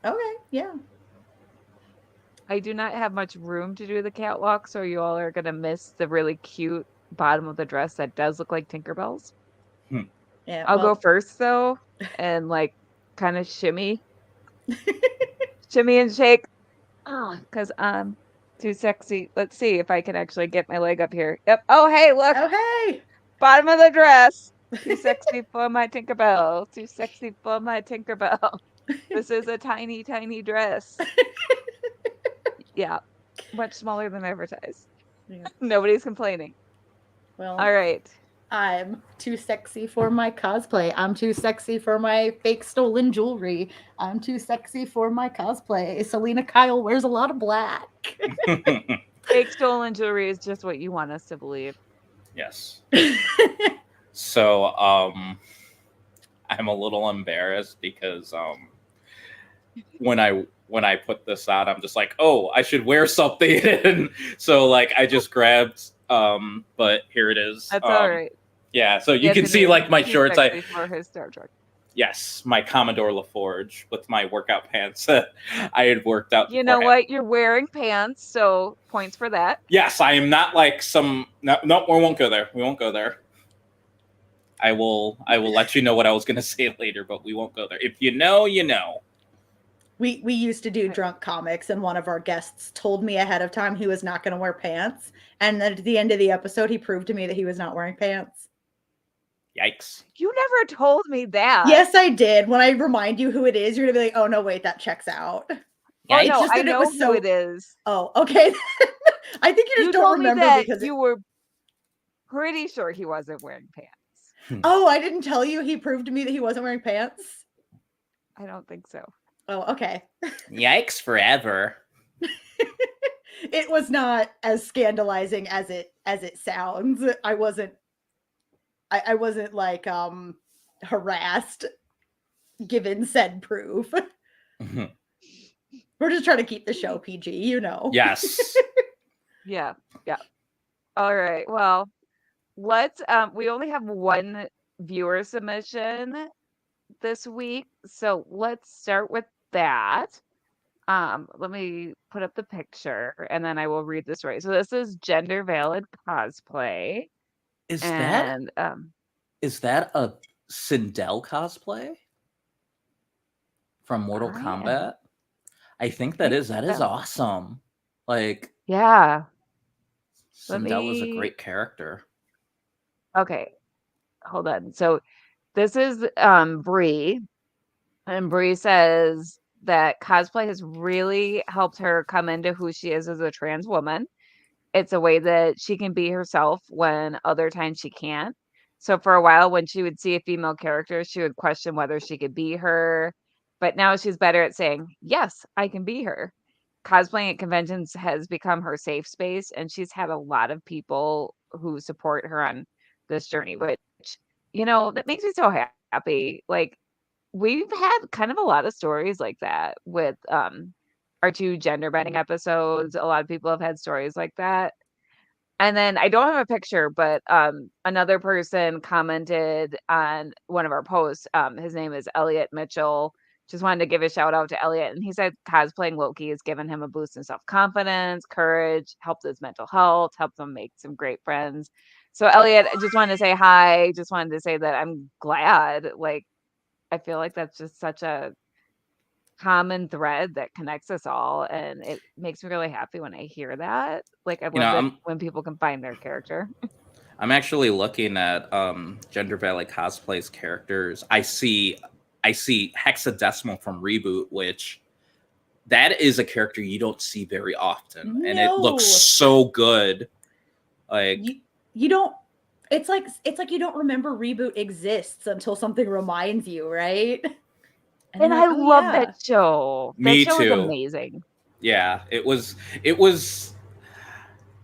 Okay, yeah. I do not have much room to do the catwalk, so you all are going to miss the really cute bottom of the dress that does look like Tinkerbell's. Yeah, I'll go first, though, and, like, kind of shimmy. Shimmy and shake. Because I'm too sexy. Let's see if I can actually get my leg up here. Yep. Oh, hey, look. Oh, hey. Bottom of the dress. Too sexy for my Tinkerbell. Too sexy for my Tinkerbell. This is a tiny, tiny dress. Yeah. Much smaller than advertised. Yeah. Nobody's complaining. Well, all right. I'm too sexy for my cosplay. I'm too sexy for my fake stolen jewelry. I'm too sexy for my cosplay. Selena Kyle wears a lot of black. Fake stolen jewelry is just what you want us to believe. Yes. So, I'm a little embarrassed because when I put this on, I'm just like, oh, I should wear something. And so like I just grabbed but here it is. That's all right. Yeah, so you can see like my shorts. For his Star Trek. Yes, my Commodore LaForge with my workout pants that I had worked out. You know what? You're wearing pants, so points for that. Yes, I am not like some. No, we won't go there. We won't go there. I will let you know what I was going to say later, but we won't go there. If you know, you know. We used to do drunk comics, and one of our guests told me ahead of time he was not going to wear pants, and then at the end of the episode, he proved to me that he was not wearing pants. Yikes. You never told me that. Yes, I did. When I remind you who it is, you're going to be like, oh, no, wait, that checks out. Oh, no, I know who it is. Oh, okay. I think you just don't remember because you were pretty sure he wasn't wearing pants. Oh, I didn't tell you he proved to me that he wasn't wearing pants? I don't think so. Oh, okay. Yikes forever. It was not as scandalizing as it sounds. I wasn't like harassed given said proof. We're just trying to keep the show PG, you know. Yes. Yeah. All right. Well, let's we only have one viewer submission this week, so let's start with that. Let me put up the picture and then I will read the story. So this is Gender Valid Cosplay. Is that a Sindel cosplay from Mortal Kombat? I think that is awesome. Like, yeah. Sindel is a great character. Okay. Hold on. So this is Bree, and Bree says that cosplay has really helped her come into who she is as a trans woman. It's a way that she can be herself when other times she can't. So for a while, when she would see a female character, she would question whether she could be her. But now she's better at saying, yes, I can be her. Cosplaying at conventions has become her safe space, and she's had a lot of people who support her on this journey, which, that makes me so happy. Like, we've had kind of a lot of stories like that with our 2 gender bending episodes. A lot of people have had stories like that. And then I don't have a picture, but another person commented on one of our posts. His name is Elliot Mitchell. Just wanted to give a shout out to Elliot. And he said cosplaying Loki has given him a boost in self-confidence, courage, helped his mental health, helped him make some great friends. So Elliot, I just wanted to say hi. Just wanted to say that I'm glad. Like, I feel like that's just such a common thread that connects us all, and it makes me really happy when I hear that. Like, I love it when people can find their character. I'm actually looking at Gender Valley Cosplay's characters. I see Hexadecimal from Reboot, which that is a character you don't see very often, and it looks No. so good. Like you don't. It's like you don't remember Reboot exists until something reminds you, right? And you're I like, oh, love yeah. that show. That Me show is too. amazing. Yeah, it was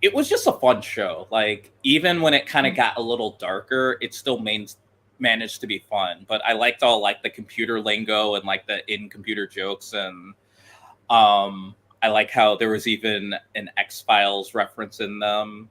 just a fun show. Like, even when it kind of got a little darker, it still managed to be fun. But I liked all like the computer lingo and like the in-computer jokes, and I like how there was even an X-Files reference in them.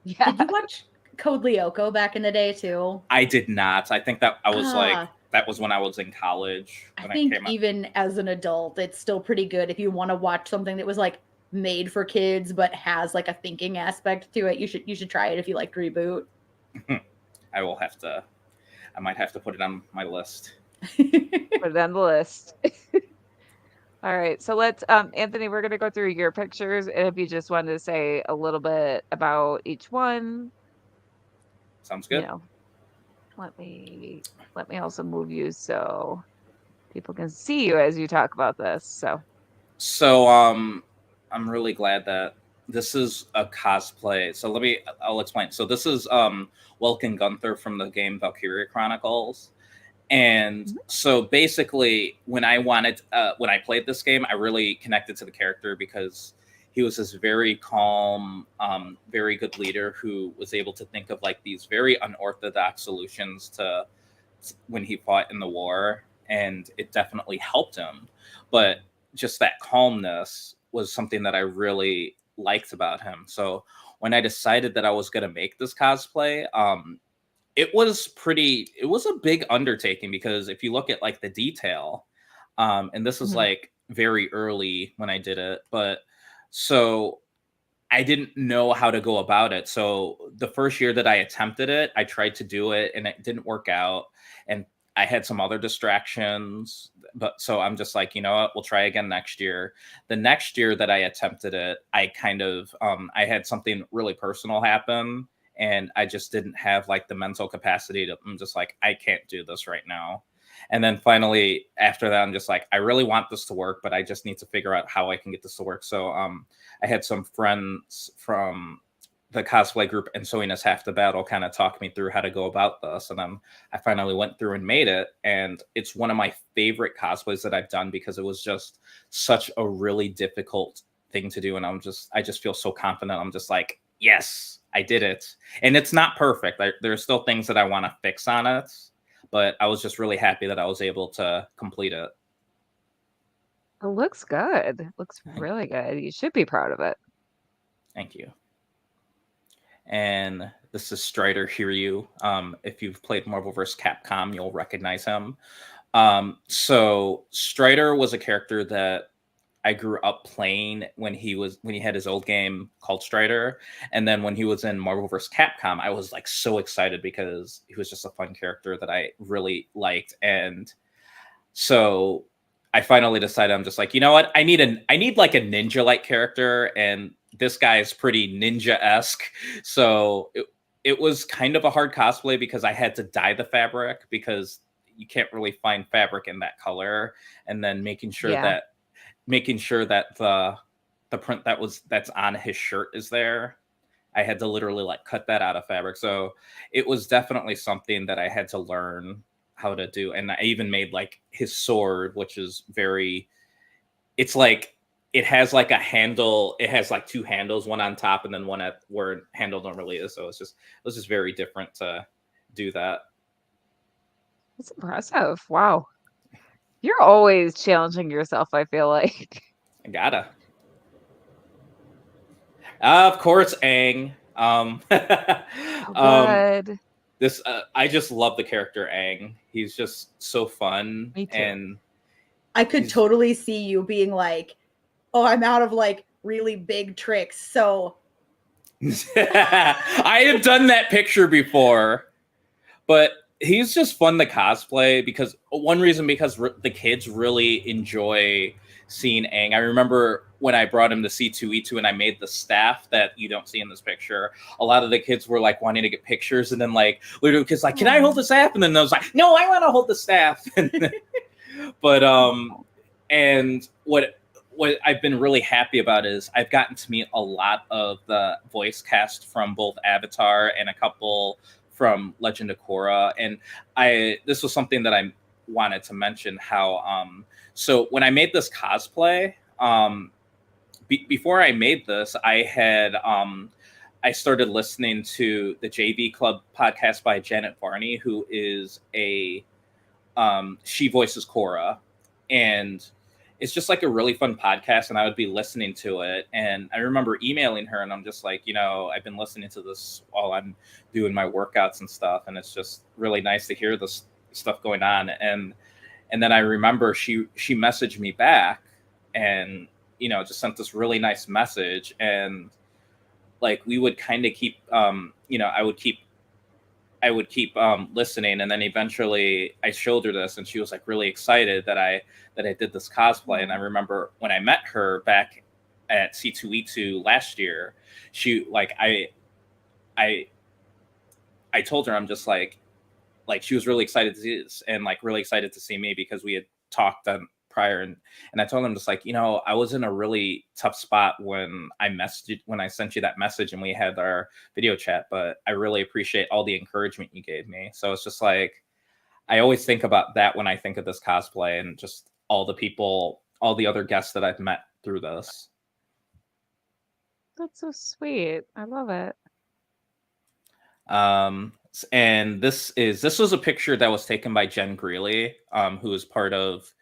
Yeah. Did you watch Code Lyoko back in the day too? I did not. I think that I was like, that was when I was in college. When I think it came out. even as an adult, it's still pretty good if you want to watch something that was like made for kids but has like a thinking aspect to it. You should try it if you like Reboot. I might have to put it on my list. Put it on the list. All right, so let's Anthony, we're gonna go through your pictures, and if you just wanted to say a little bit about each one. Sounds good. You know, let me also move you so people can see you as you talk about this. So I'm really glad that this is a cosplay. So I'll explain. So this is Welkin Gunther from the game Valkyria Chronicles. And so basically when I played this game, I really connected to the character because he was this very calm, very good leader who was able to think of like these very unorthodox solutions to when he fought in the war, and it definitely helped him. But just that calmness was something that I really liked about him. So when I decided that I was going to make this cosplay, it was a big undertaking, because if you look at like the detail, and this was like very early when I did it, but so I didn't know how to go about it. So the first year that I attempted it, I tried to do it and it didn't work out. And I had some other distractions, but so I'm just like, you know what, we'll try again next year. The next year that I attempted it, I kind of, I had something really personal happen, and I just didn't have like the mental capacity to, I'm just like, I can't do this right now. And then finally after that, I'm just like, I really want this to work, but I just need to figure out how I can get this to work. So I had some friends from the cosplay group and Sewing Is Half the Battle kind of talk me through how to go about this. And then I finally went through and made it. And it's one of my favorite cosplays that I've done, because it was just such a really difficult thing to do. And I just feel so confident. I'm just like, yes, I did it. And it's not perfect. There's still things that I want to fix on it, but I was just really happy that I was able to complete it. it looks good. It looks really good. You should be proud of it. Thank you. And this is Strider Hiryu. If you've played Marvel vs. Capcom, you'll recognize him. So Strider was a character that I grew up playing when he had his old game called Strider. And then when he was in Marvel vs. Capcom, I was like so excited because he was just a fun character that I really liked. And so I finally decided, I'm just like, you know what? I need like a ninja-like character, and this guy is pretty ninja-esque. So it was kind of a hard cosplay because I had to dye the fabric, because you can't really find fabric in that color. And then making sure that the print that's on his shirt is there. I had to literally like cut that out of fabric. So it was definitely something that I had to learn how to do. And I even made like his sword, which is it's like, it has like a handle. It has like two handles, one on top and then one at where handle normally is. So it was just very different to do that. It's impressive. Wow. You're always challenging yourself, I feel like. I gotta. Of course, Aang. Good. This I just love the character Aang. He's just so fun. Me too. And I could totally see you being like, oh, I'm out of like really big tricks. So I have done that picture before, but he's just fun to cosplay because the kids really enjoy seeing Aang. I remember when I brought him to C2E2 and I made the staff that you don't see in this picture, a lot of the kids were like wanting to get pictures, and then like literally kids like, can I hold the staff? And then I was like, no, I want to hold the staff. But and what what I've been really happy about is I've gotten to meet a lot of the voice cast from both Avatar and a couple from Legend of Korra, and this was something that I wanted to mention how so when I made this cosplay, before I made this, I started listening to the JV Club podcast by Janet Varney, who is she voices Korra, and it's just like a really fun podcast, and I would be listening to it. And I remember emailing her, and I'm just like, I've been listening to this while I'm doing my workouts and stuff, and it's just really nice to hear this stuff going on. And then I remember she messaged me back, and just sent this really nice message, and like we would kind of keep, I would keep listening, and then eventually I showed her this, and she was like really excited that I did this cosplay. And I remember when I met her back at C2E2 last year, she like I told her, I'm just like she was really excited to see this, and like really excited to see me because we had talked on prior, and I told him just like, I was in a really tough spot when I sent you that message and we had our video chat, but I really appreciate all the encouragement you gave me. So it's just like, I always think about that when I think of this cosplay, and just all the other guests that I've met through this. That's so sweet. I love it. And this was a picture that was taken by Jen Greeley, who is part of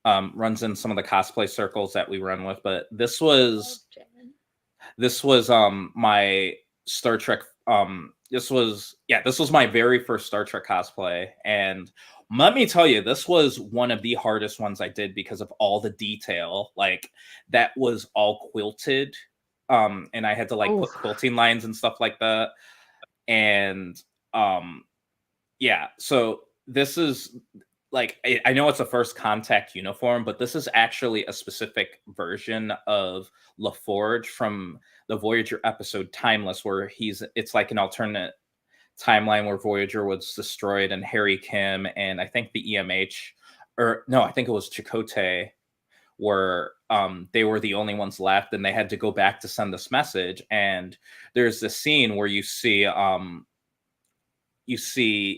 runs in some of the cosplay circles that we run with. But this was my Star Trek. This was my very first Star Trek cosplay, and let me tell you, this was one of the hardest ones I did because of all the detail. Like, that was all quilted, and I had to like put quilting lines and stuff like that. And so this is like, I know it's a first contact uniform, but this is actually a specific version of LaForge from the Voyager episode Timeless, where it's like an alternate timeline where Voyager was destroyed, and Harry Kim and I think the EMH, or no, I think it was Chakotay, were they were the only ones left, and they had to go back to send this message. And there's this scene where you see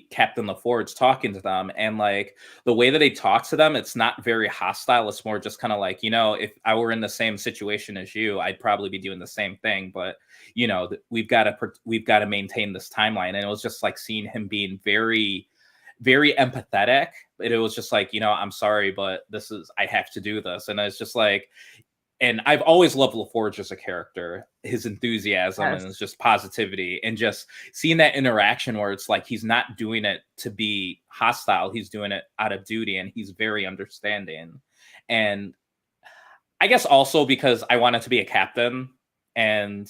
Captain LaForge talking to them, and like the way that he talks to them, it's not very hostile. It's more just kind of like, if I were in the same situation as you, I'd probably be doing the same thing. But we've got to maintain this timeline. And it was just like seeing him being very, very empathetic. But it was just like, I'm sorry, but I have to do this. And it's just like, and I've always loved LaForge as a character, his enthusiasm and his just positivity, and just seeing that interaction where it's like he's not doing it to be hostile, he's doing it out of duty, and he's very understanding. And I guess also because I wanted to be a captain, and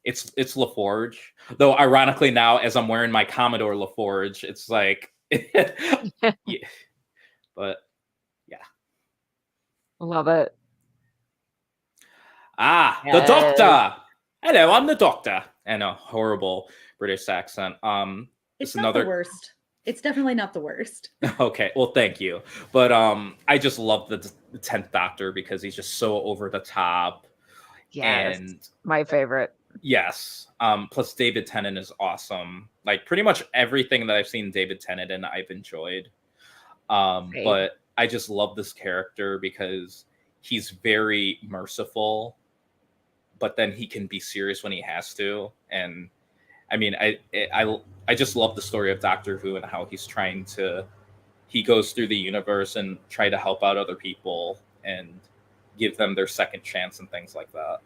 it's LaForge. Though ironically now, as I'm wearing my Commodore LaForge, it's like, yeah. But yeah, Love it. The Doctor. Hello, I'm the Doctor. And a horrible British accent. It's not the worst. It's definitely not the worst. Okay, well, thank you. But I just love the 10th Doctor because he's just so over the top. Yes, and my favorite. Yes. Plus David Tennant is awesome. Like pretty much everything that I've seen David Tennant in, I've enjoyed. But I just love this character because he's very merciful, but then he can be serious when he has to. And I mean, I just love the story of Doctor Who and how he goes through the universe and try to help out other people and give them their second chance and things like that.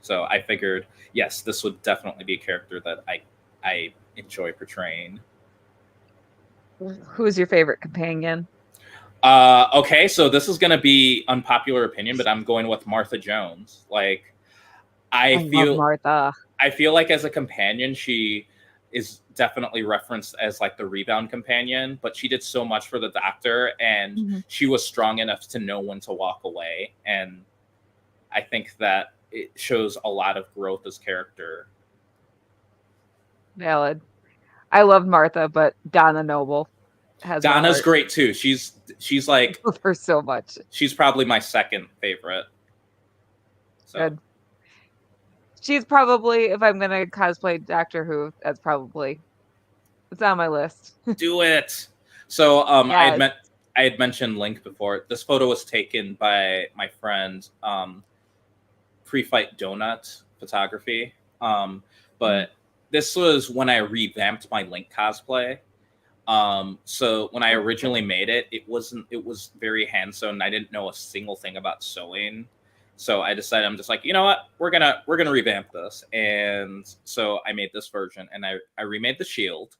So I figured, yes, this would definitely be a character that I enjoy portraying. Who's your favorite companion? Okay, so this is going to be unpopular opinion, but I'm going with Martha Jones. Like, I feel Martha. I feel like as a companion, she is definitely referenced as like the rebound companion, but she did so much for the Doctor, and she was strong enough to know when to walk away. And I think that it shows a lot of growth as character. Valid. I love Martha, but Donna Noble Donna's great too. She's like, I love her so much. She's probably my second favorite. So Good. She's probably, if I'm gonna cosplay Doctor Who, it's on my list. do it. So Yes. I had mentioned Link before. This photo was taken by my friend, Pre-Fight Donut Photography. But this was when I revamped my Link cosplay. So when I originally made it, it was very hand sewn. I didn't know a single thing about sewing. So I decided, I'm just like, you know what, we're gonna revamp this. And so I made this version, and I remade the shield.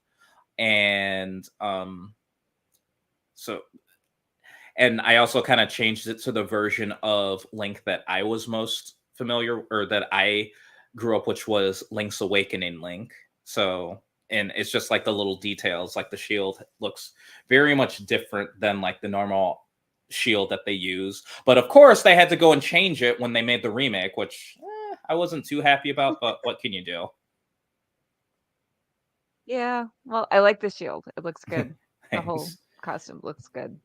And so and I also kind of changed it to the version of Link that I was most familiar, or that I grew up, which was Link's Awakening Link. So, and it's just like the little details, like the shield looks very much different than like the normal shield that they use. But of course, they had to go and change it when they made the remake, which I wasn't too happy about. But what can you do? Yeah. Well, I like the shield. It looks good. The whole Thanks. costume looks good.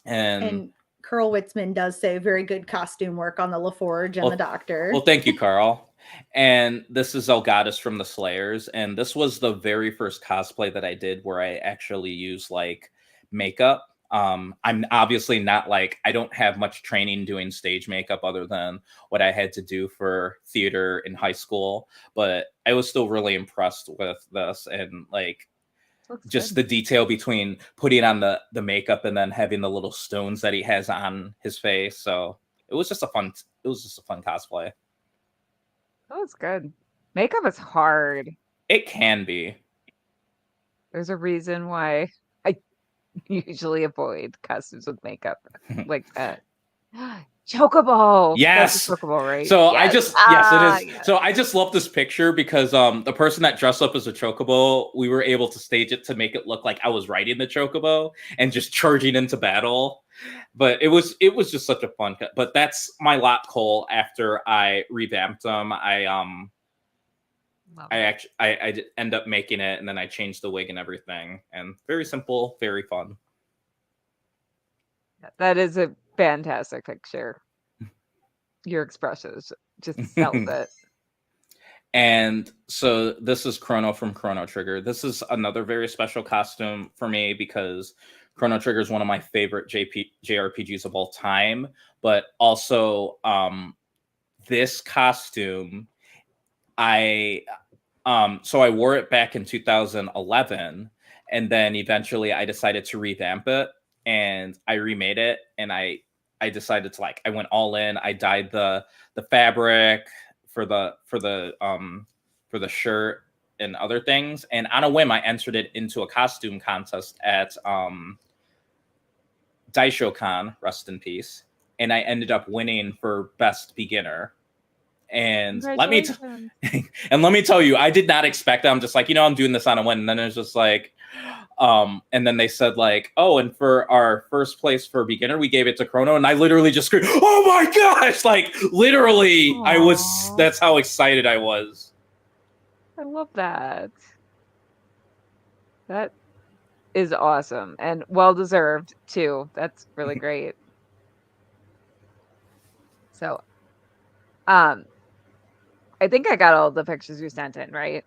And Crayle Witzman does say very good costume work on the LaForge and the Doctor. Well, thank you, Carl. And this is Elgatus from the Slayers. And this was the very first cosplay that I did where I actually used like makeup. I'm obviously not like, I don't have much training doing stage makeup other than what I had to do for theater in high school. But I was still really impressed with this, and like, Looks just good. the detail between putting on the makeup and then having the little stones that he has on his face. So it was just a fun cosplay. That was good. Makeup is hard. It can be. There's a reason why I usually avoid costumes with makeup like that. Chocobo. Yes. That's a chocobo, right? So Yes. yes, it is. Yes. So I just love this picture because the person that dressed up as a chocobo, we were able to stage it to make it look like I was riding the chocobo and just charging into battle. But it was just such a fun. But that's my lot, Cole. After I revamped them, I did end up making it, and then I changed the wig and everything. And very simple, very fun. That is a fantastic picture. Your expressions just sells it. And so this is Chrono from Chrono Trigger. This is another very special costume for me because Chrono Trigger is one of my favorite JRPGs of all time. But also, this costume, so I wore it back in 2011, and then eventually I decided to revamp it, and I remade it, and I decided to, like, I went all in. I dyed the fabric for the shirt and other things, and on a whim I entered it into a costume contest at Daishokan, rest in peace, and I ended up winning for best beginner. And let me tell you, I did not expect that. I'm just like, I'm doing this on a whim, and then it's just like, and then they said like, oh, and for our first place for beginner, we gave it to Chrono, and I literally just screamed, oh my gosh, like literally. Aww. That's how excited I was. I love that. That is awesome and well deserved too. That's really great. So, I think I got all the pictures you sent in, right?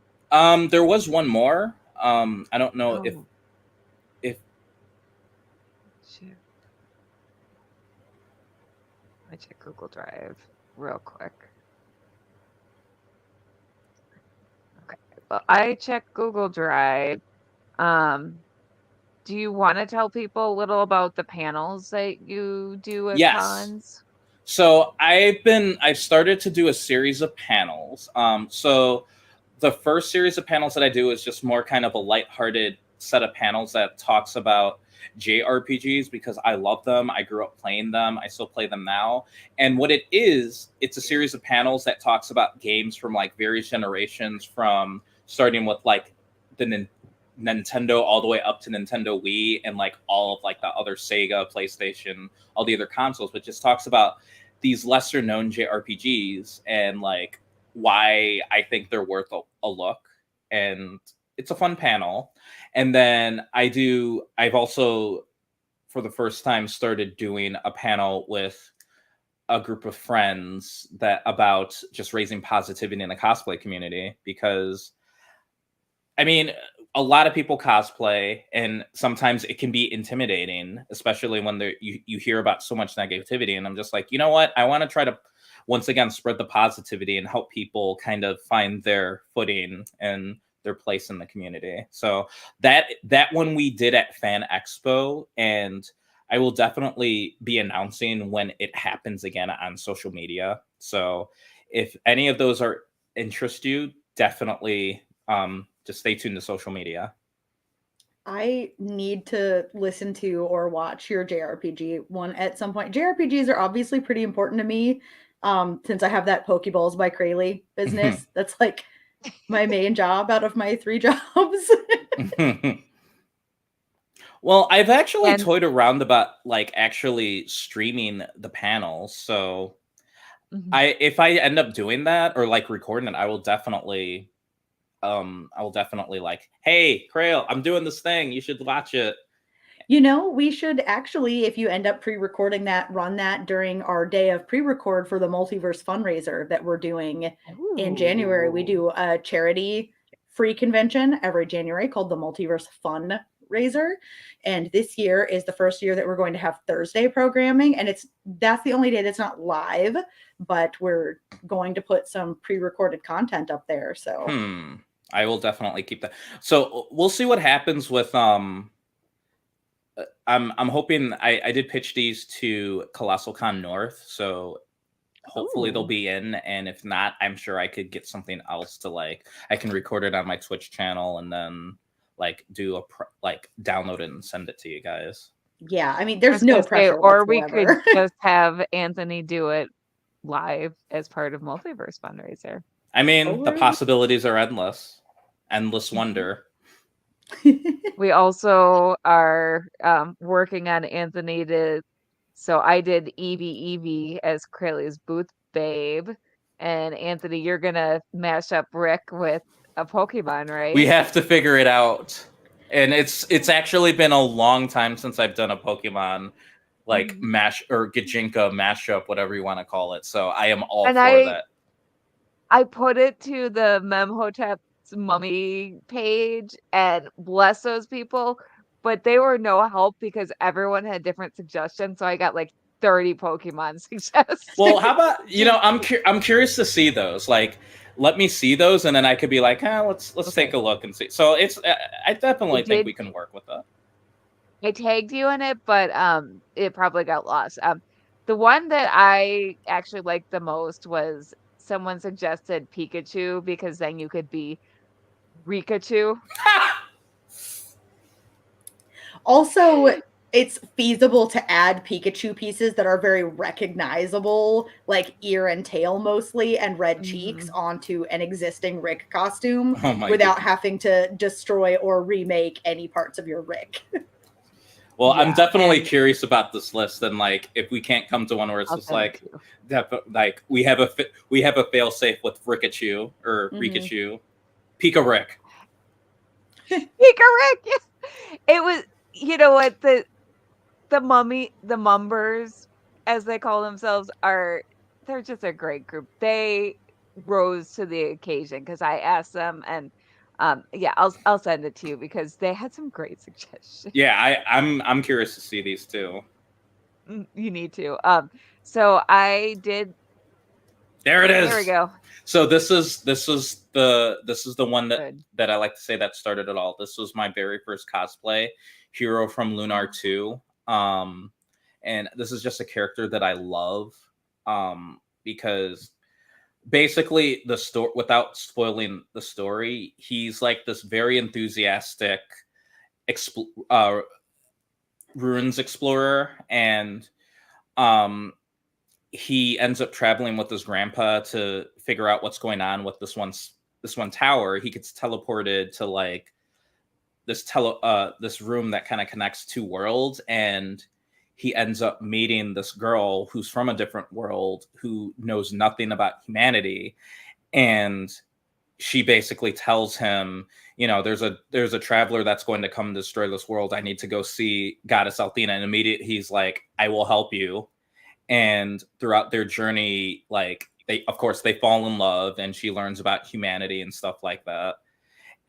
There was one more. I don't know if Shit. Let me check Google Drive real quick. Okay. Well, I checked Google Drive. Do you want to tell people a little about the panels that you do at cons? So I've started to do a series of panels. So the first series of panels that I do is just more kind of a lighthearted set of panels that talks about JRPGs because I love them. I grew up playing them. I still play them now. And what it is, it's a series of panels that talks about games from like various generations, from starting with like the Nintendo all the way up to Nintendo Wii and like all of like the other Sega, PlayStation, all the other consoles, but just talks about these lesser known JRPGs and like why I think they're worth a look. And it's a fun panel. And then I've also for the first time started doing a panel with a group of friends that about just raising positivity in the cosplay community, because I mean, a lot of people cosplay, and sometimes it can be intimidating, especially when you hear about so much negativity. And I'm just like, you know what? I want to try to once again spread the positivity and help people kind of find their footing and their place in the community. So that one we did at Fan Expo, and I will definitely be announcing when it happens again on social media. So if any of those are interest you, definitely just stay tuned to social media. I need to listen to or watch your JRPG one at some point. JRPGs are obviously pretty important to me, since I have that Pokeballs by Crayle business. That's like my main job out of my 3 jobs. Well, I've actually And toyed around about like actually streaming the panels. So mhm. if I end up doing that or like recording it, I will definitely like, hey, Crayle, I'm doing this thing. You should watch it. You know, we should actually, if you end up pre-recording that, run that during our day of pre-record for the Multiverse fundraiser that we're doing in January. We Ooh. do a charity free convention every January called the Multiverse Fundraiser. And this year is the first year that we're going to have Thursday programming. And that's the only day that's not live, but we're going to put some pre-recorded content up there. So I will definitely keep that. So we'll see what happens with I'm hoping I did pitch these to Colossal Con North, so hopefully they'll Ooh. be in, and if not, I'm sure I could get something else to like I can record it on my Twitch channel and then like do like download it and send it to you guys. yeah, I mean, I there's was no gonna say, pressure or we could whatsoever. just have Anthony do it live as part of Multiverse Fundraiser. I mean, the Or possibilities are endless. Endless wonder. We also are working on Anthony so I did Evie as Crayle's booth babe, and Anthony, you're gonna mash up Rick with a Pokemon, We right? have to figure it out. And it's actually been a long time since I've done a Pokemon like mash or Gijinka mashup, whatever you want to call it. So I am all And for that. I put it to the Memhotep's mummy page, and bless those people, but they were no help because everyone had different suggestions. So I got like 30 Pokemon suggestions. Well, how about I'm curious to see those. Like, let me see those, and then I could be like, let's take a look and see. So I definitely think we can work with that. I tagged you in it, but it probably got lost. The one that I actually liked the most was someone suggested Pikachu because then you could be Rikachu. also, it's feasible to add Pikachu pieces that are very recognizable, like ear and tail mostly, and red cheeks onto an existing Rick costume without having to destroy or remake any parts of your Rick. Well, yeah, I'm definitely curious about this list, and like if we can't come to one where it's just like we have a fail safe with Rikachu or Rikachu, Pika Rick. Pika Rick. Yes. It was, you know what, the Mumbers, as they call themselves, they're just a great group. They rose to the occasion because I asked them, and yeah, I'll send it to you because they had some great suggestions. Yeah, I'm curious to see these too. You need to. So I did. There it is. There we go. So this is the one that I like to say that started it all. This was my very first cosplay, Hero from Lunar 2. And this is just a character that I love, because basically the story, without spoiling the story, he's like this very enthusiastic ruins explorer, and he ends up traveling with his grandpa to figure out what's going on with this one tower. He gets teleported to like this room that kind of connects 2 worlds, and he ends up meeting this girl who's from a different world who knows nothing about humanity, and she basically tells him, there's a traveler that's going to come destroy this world. I need to go see Goddess Althena. And immediately he's like, I will help you. And throughout their journey, like they fall in love, and she learns about humanity and stuff like that.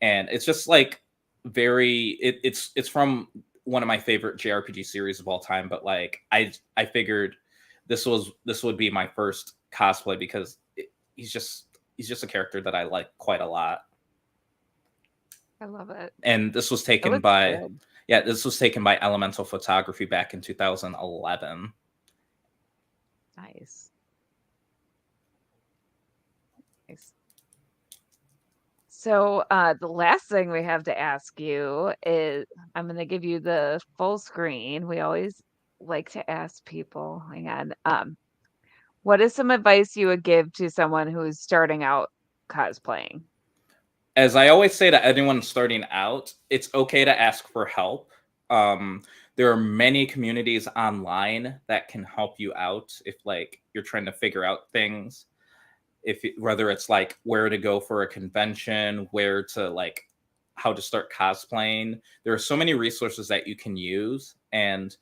And it's just like it's from one of my favorite JRPG series of all time. But like I figured this would be my first cosplay because he's just a character that I like quite a lot. I love it. And this was taken by Elemental Photography back in 2011. Nice. So the last thing we have to ask you is, I'm going to give you the full screen. We always like to ask people, hang on, what is some advice you would give to someone who's starting out cosplaying? As I always say to anyone starting out, it's okay to ask for help. There are many communities online that can help you out if like you're trying to figure out things. Whether it's like where to go for a convention, where to like how to start cosplaying, there are so many resources that you can use, and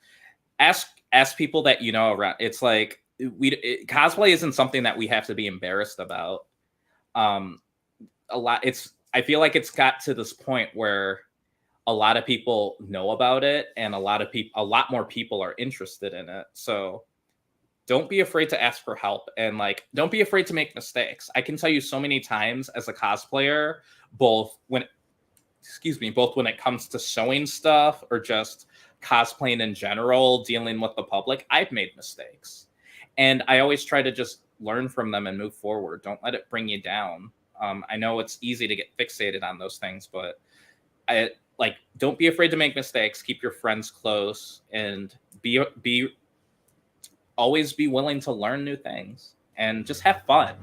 ask people that you know around. It's like cosplay isn't something that we have to be embarrassed about. I feel like it's got to this point where a lot of people know about it, and a lot more people are interested in it. So don't be afraid to ask for help, and like don't be afraid to make mistakes. I can tell you so many times as a cosplayer, both when it comes to sewing stuff or just cosplaying in general, dealing with the public, I've made mistakes. And I always try to just learn from them and move forward. Don't let it bring you down. I know it's easy to get fixated on those things, but don't be afraid to make mistakes. Keep your friends close, and always be willing to learn new things, and just have fun.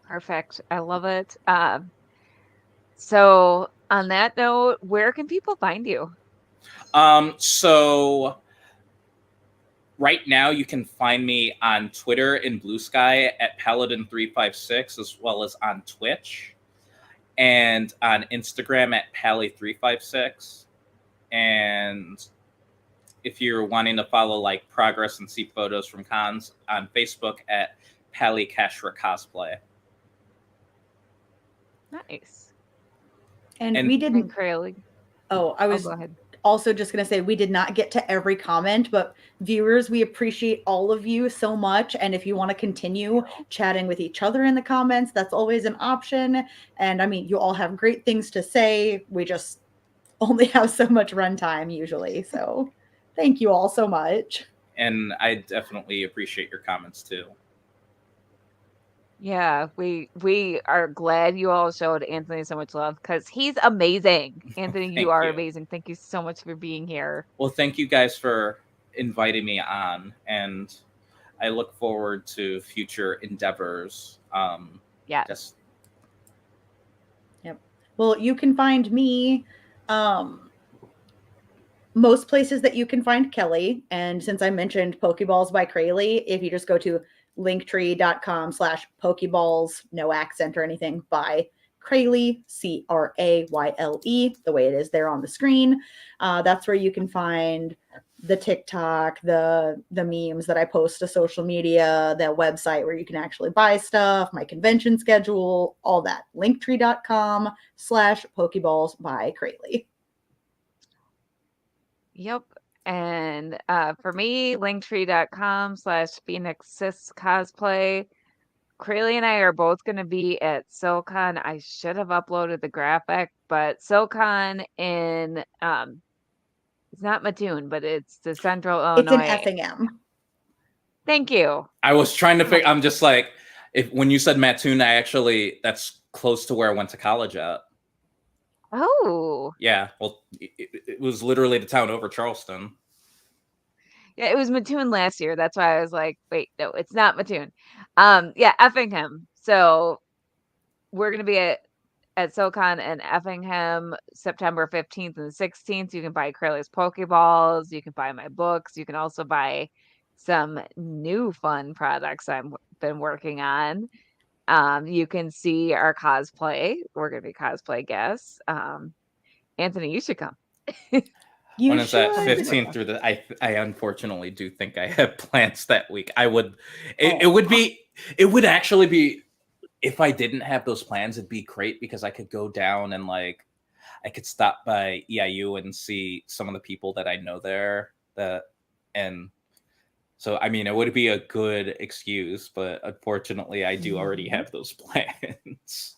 Perfect. I love it. So on that note, where can people find you? So right now you can find me on Twitter and Blue Sky at Paladin356, as well as on Twitch, and on Instagram at Pally356. And if you're wanting to follow like progress and see photos from cons, on Facebook at Pally Kashra Cosplay. Nice. And we didn't. Crayle. I was go ahead. Also just going to say we did not get to every comment, but viewers, we appreciate all of you so much. And if you want to continue chatting with each other in the comments, that's always an option. And I mean, you all have great things to say. We just only have so much runtime usually. So thank you all so much. And I definitely appreciate your comments too. Yeah, we are glad you all showed Anthony so much love because he's amazing. Anthony, you are amazing. Thank you so much for being here. Well, thank you guys for inviting me on, and I look forward to future endeavors. Yeah. Yep. Well, you can find me most places that you can find Kelly. And since I mentioned Pokeballs by Crayle, if you just go to linktree.com/Pokeballs, no accent or anything, by Crayle, Crayle, the way it is there on the screen. That's where you can find the TikTok, the memes that I post to social media, the website where you can actually buy stuff, my convention schedule, all that. Linktree.com/Pokeballs by Crayle. Yep. And for me, linktree.com/Phoenix Cosplay. Crayle and I are both going to be at SoCon. I should have uploaded the graphic, but SoCon in it's not Mattoon, but it's the Central Illinois. It's in Effingham. Thank you. I was trying to figure. I'm just like, when you said Mattoon, that's close to where I went to college at. Oh. Yeah. Well, it was literally the town over Charleston. Yeah, it was Mattoon last year. That's why I was like, wait, no, it's not Mattoon. Yeah, Effingham. So we're gonna be at SoCon in Effingham September 15th and 16th. You can buy Crayle's Pokeballs. You can buy my books. You can also buy some new fun products I've been working on. You can see our cosplay. We're going to be cosplay guests. Anthony, you should come. You When is that? should. 15th through the. I unfortunately do think I have plans that week. I would. It Oh. would be. It would actually be. If I didn't have those plans, it'd be great because I could go down and like, I could stop by EIU and see some of the people that I know there. And so I mean, it would be a good excuse, but unfortunately, I do already have those plans.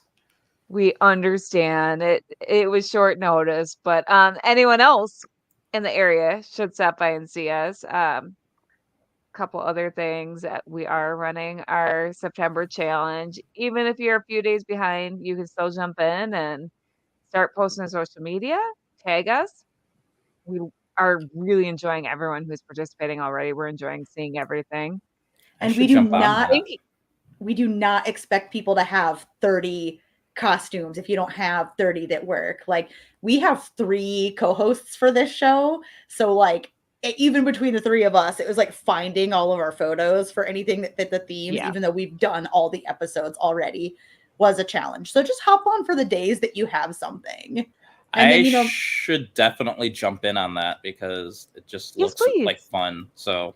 We understand it. It was short notice, but anyone else in the area should stop by and see us. Couple other things that we are running our September challenge. Even if you're a few days behind, you can still jump in and start posting on social media, tag us. We are really enjoying everyone who's participating already. We're enjoying seeing everything. And we do not expect people to have 30 costumes if you don't have 30 that work. Like, we have 3 co-hosts for this show, so like even between the 3 of us, it was like finding all of our photos for anything that fit the themes, even though we've done all the episodes already, was a challenge. So just hop on for the days that you have something. And I then, should definitely jump in on that because it just looks like fun. So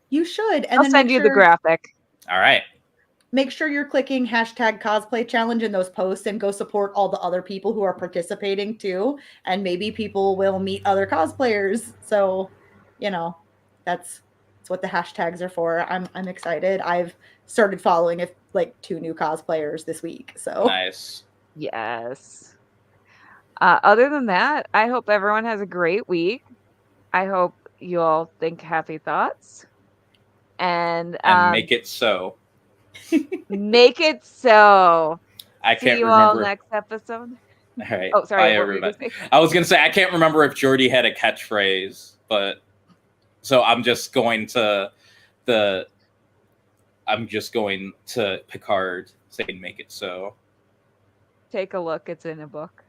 you should. And I'll then send you the graphic. All right. Make sure you're clicking #cosplay challenge in those posts and go support all the other people who are participating too. And maybe people will meet other cosplayers. So, that's what the hashtags are for. I'm excited. I've started following like 2 new cosplayers this week. So nice. Yes. Other than that, I hope everyone has a great week. I hope you all think happy thoughts and make it so. Make it so. I can't See you remember. all next episode. All right. Oh, sorry. Bye, everybody. I was gonna say I can't remember if Jordy had a catchphrase, but so I'm just going to Picard saying "Make it so." Take a look. It's in a book.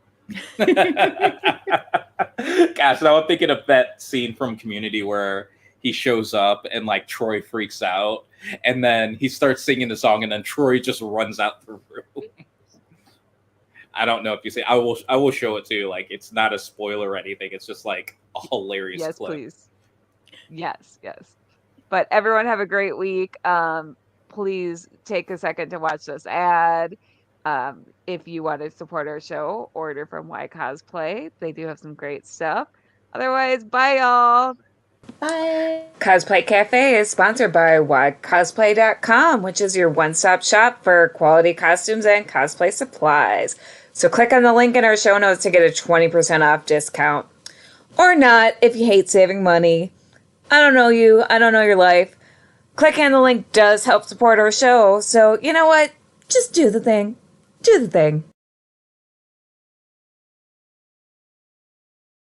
Gosh, now I'm thinking of that scene from Community where he shows up and like Troy freaks out, and then he starts singing the song, and then Troy just runs out the room. I don't know if you see. I will show it to you. Like, it's not a spoiler or anything. It's just like a hilarious clip. Please. Yes. But everyone have a great week. Please take a second to watch this ad. If you want to support our show, order from Y Cosplay. They do have some great stuff. Otherwise, bye y'all. Bye. Cosplay Cafe is sponsored by whycosplay.com, which is your one-stop shop for quality costumes and cosplay supplies. So click on the link in our show notes to get a 20% off discount. Or not, if you hate saving money. I don't know you. I don't know your life. Clicking on the link does help support our show. So, you know what? Just do the thing. Do the thing.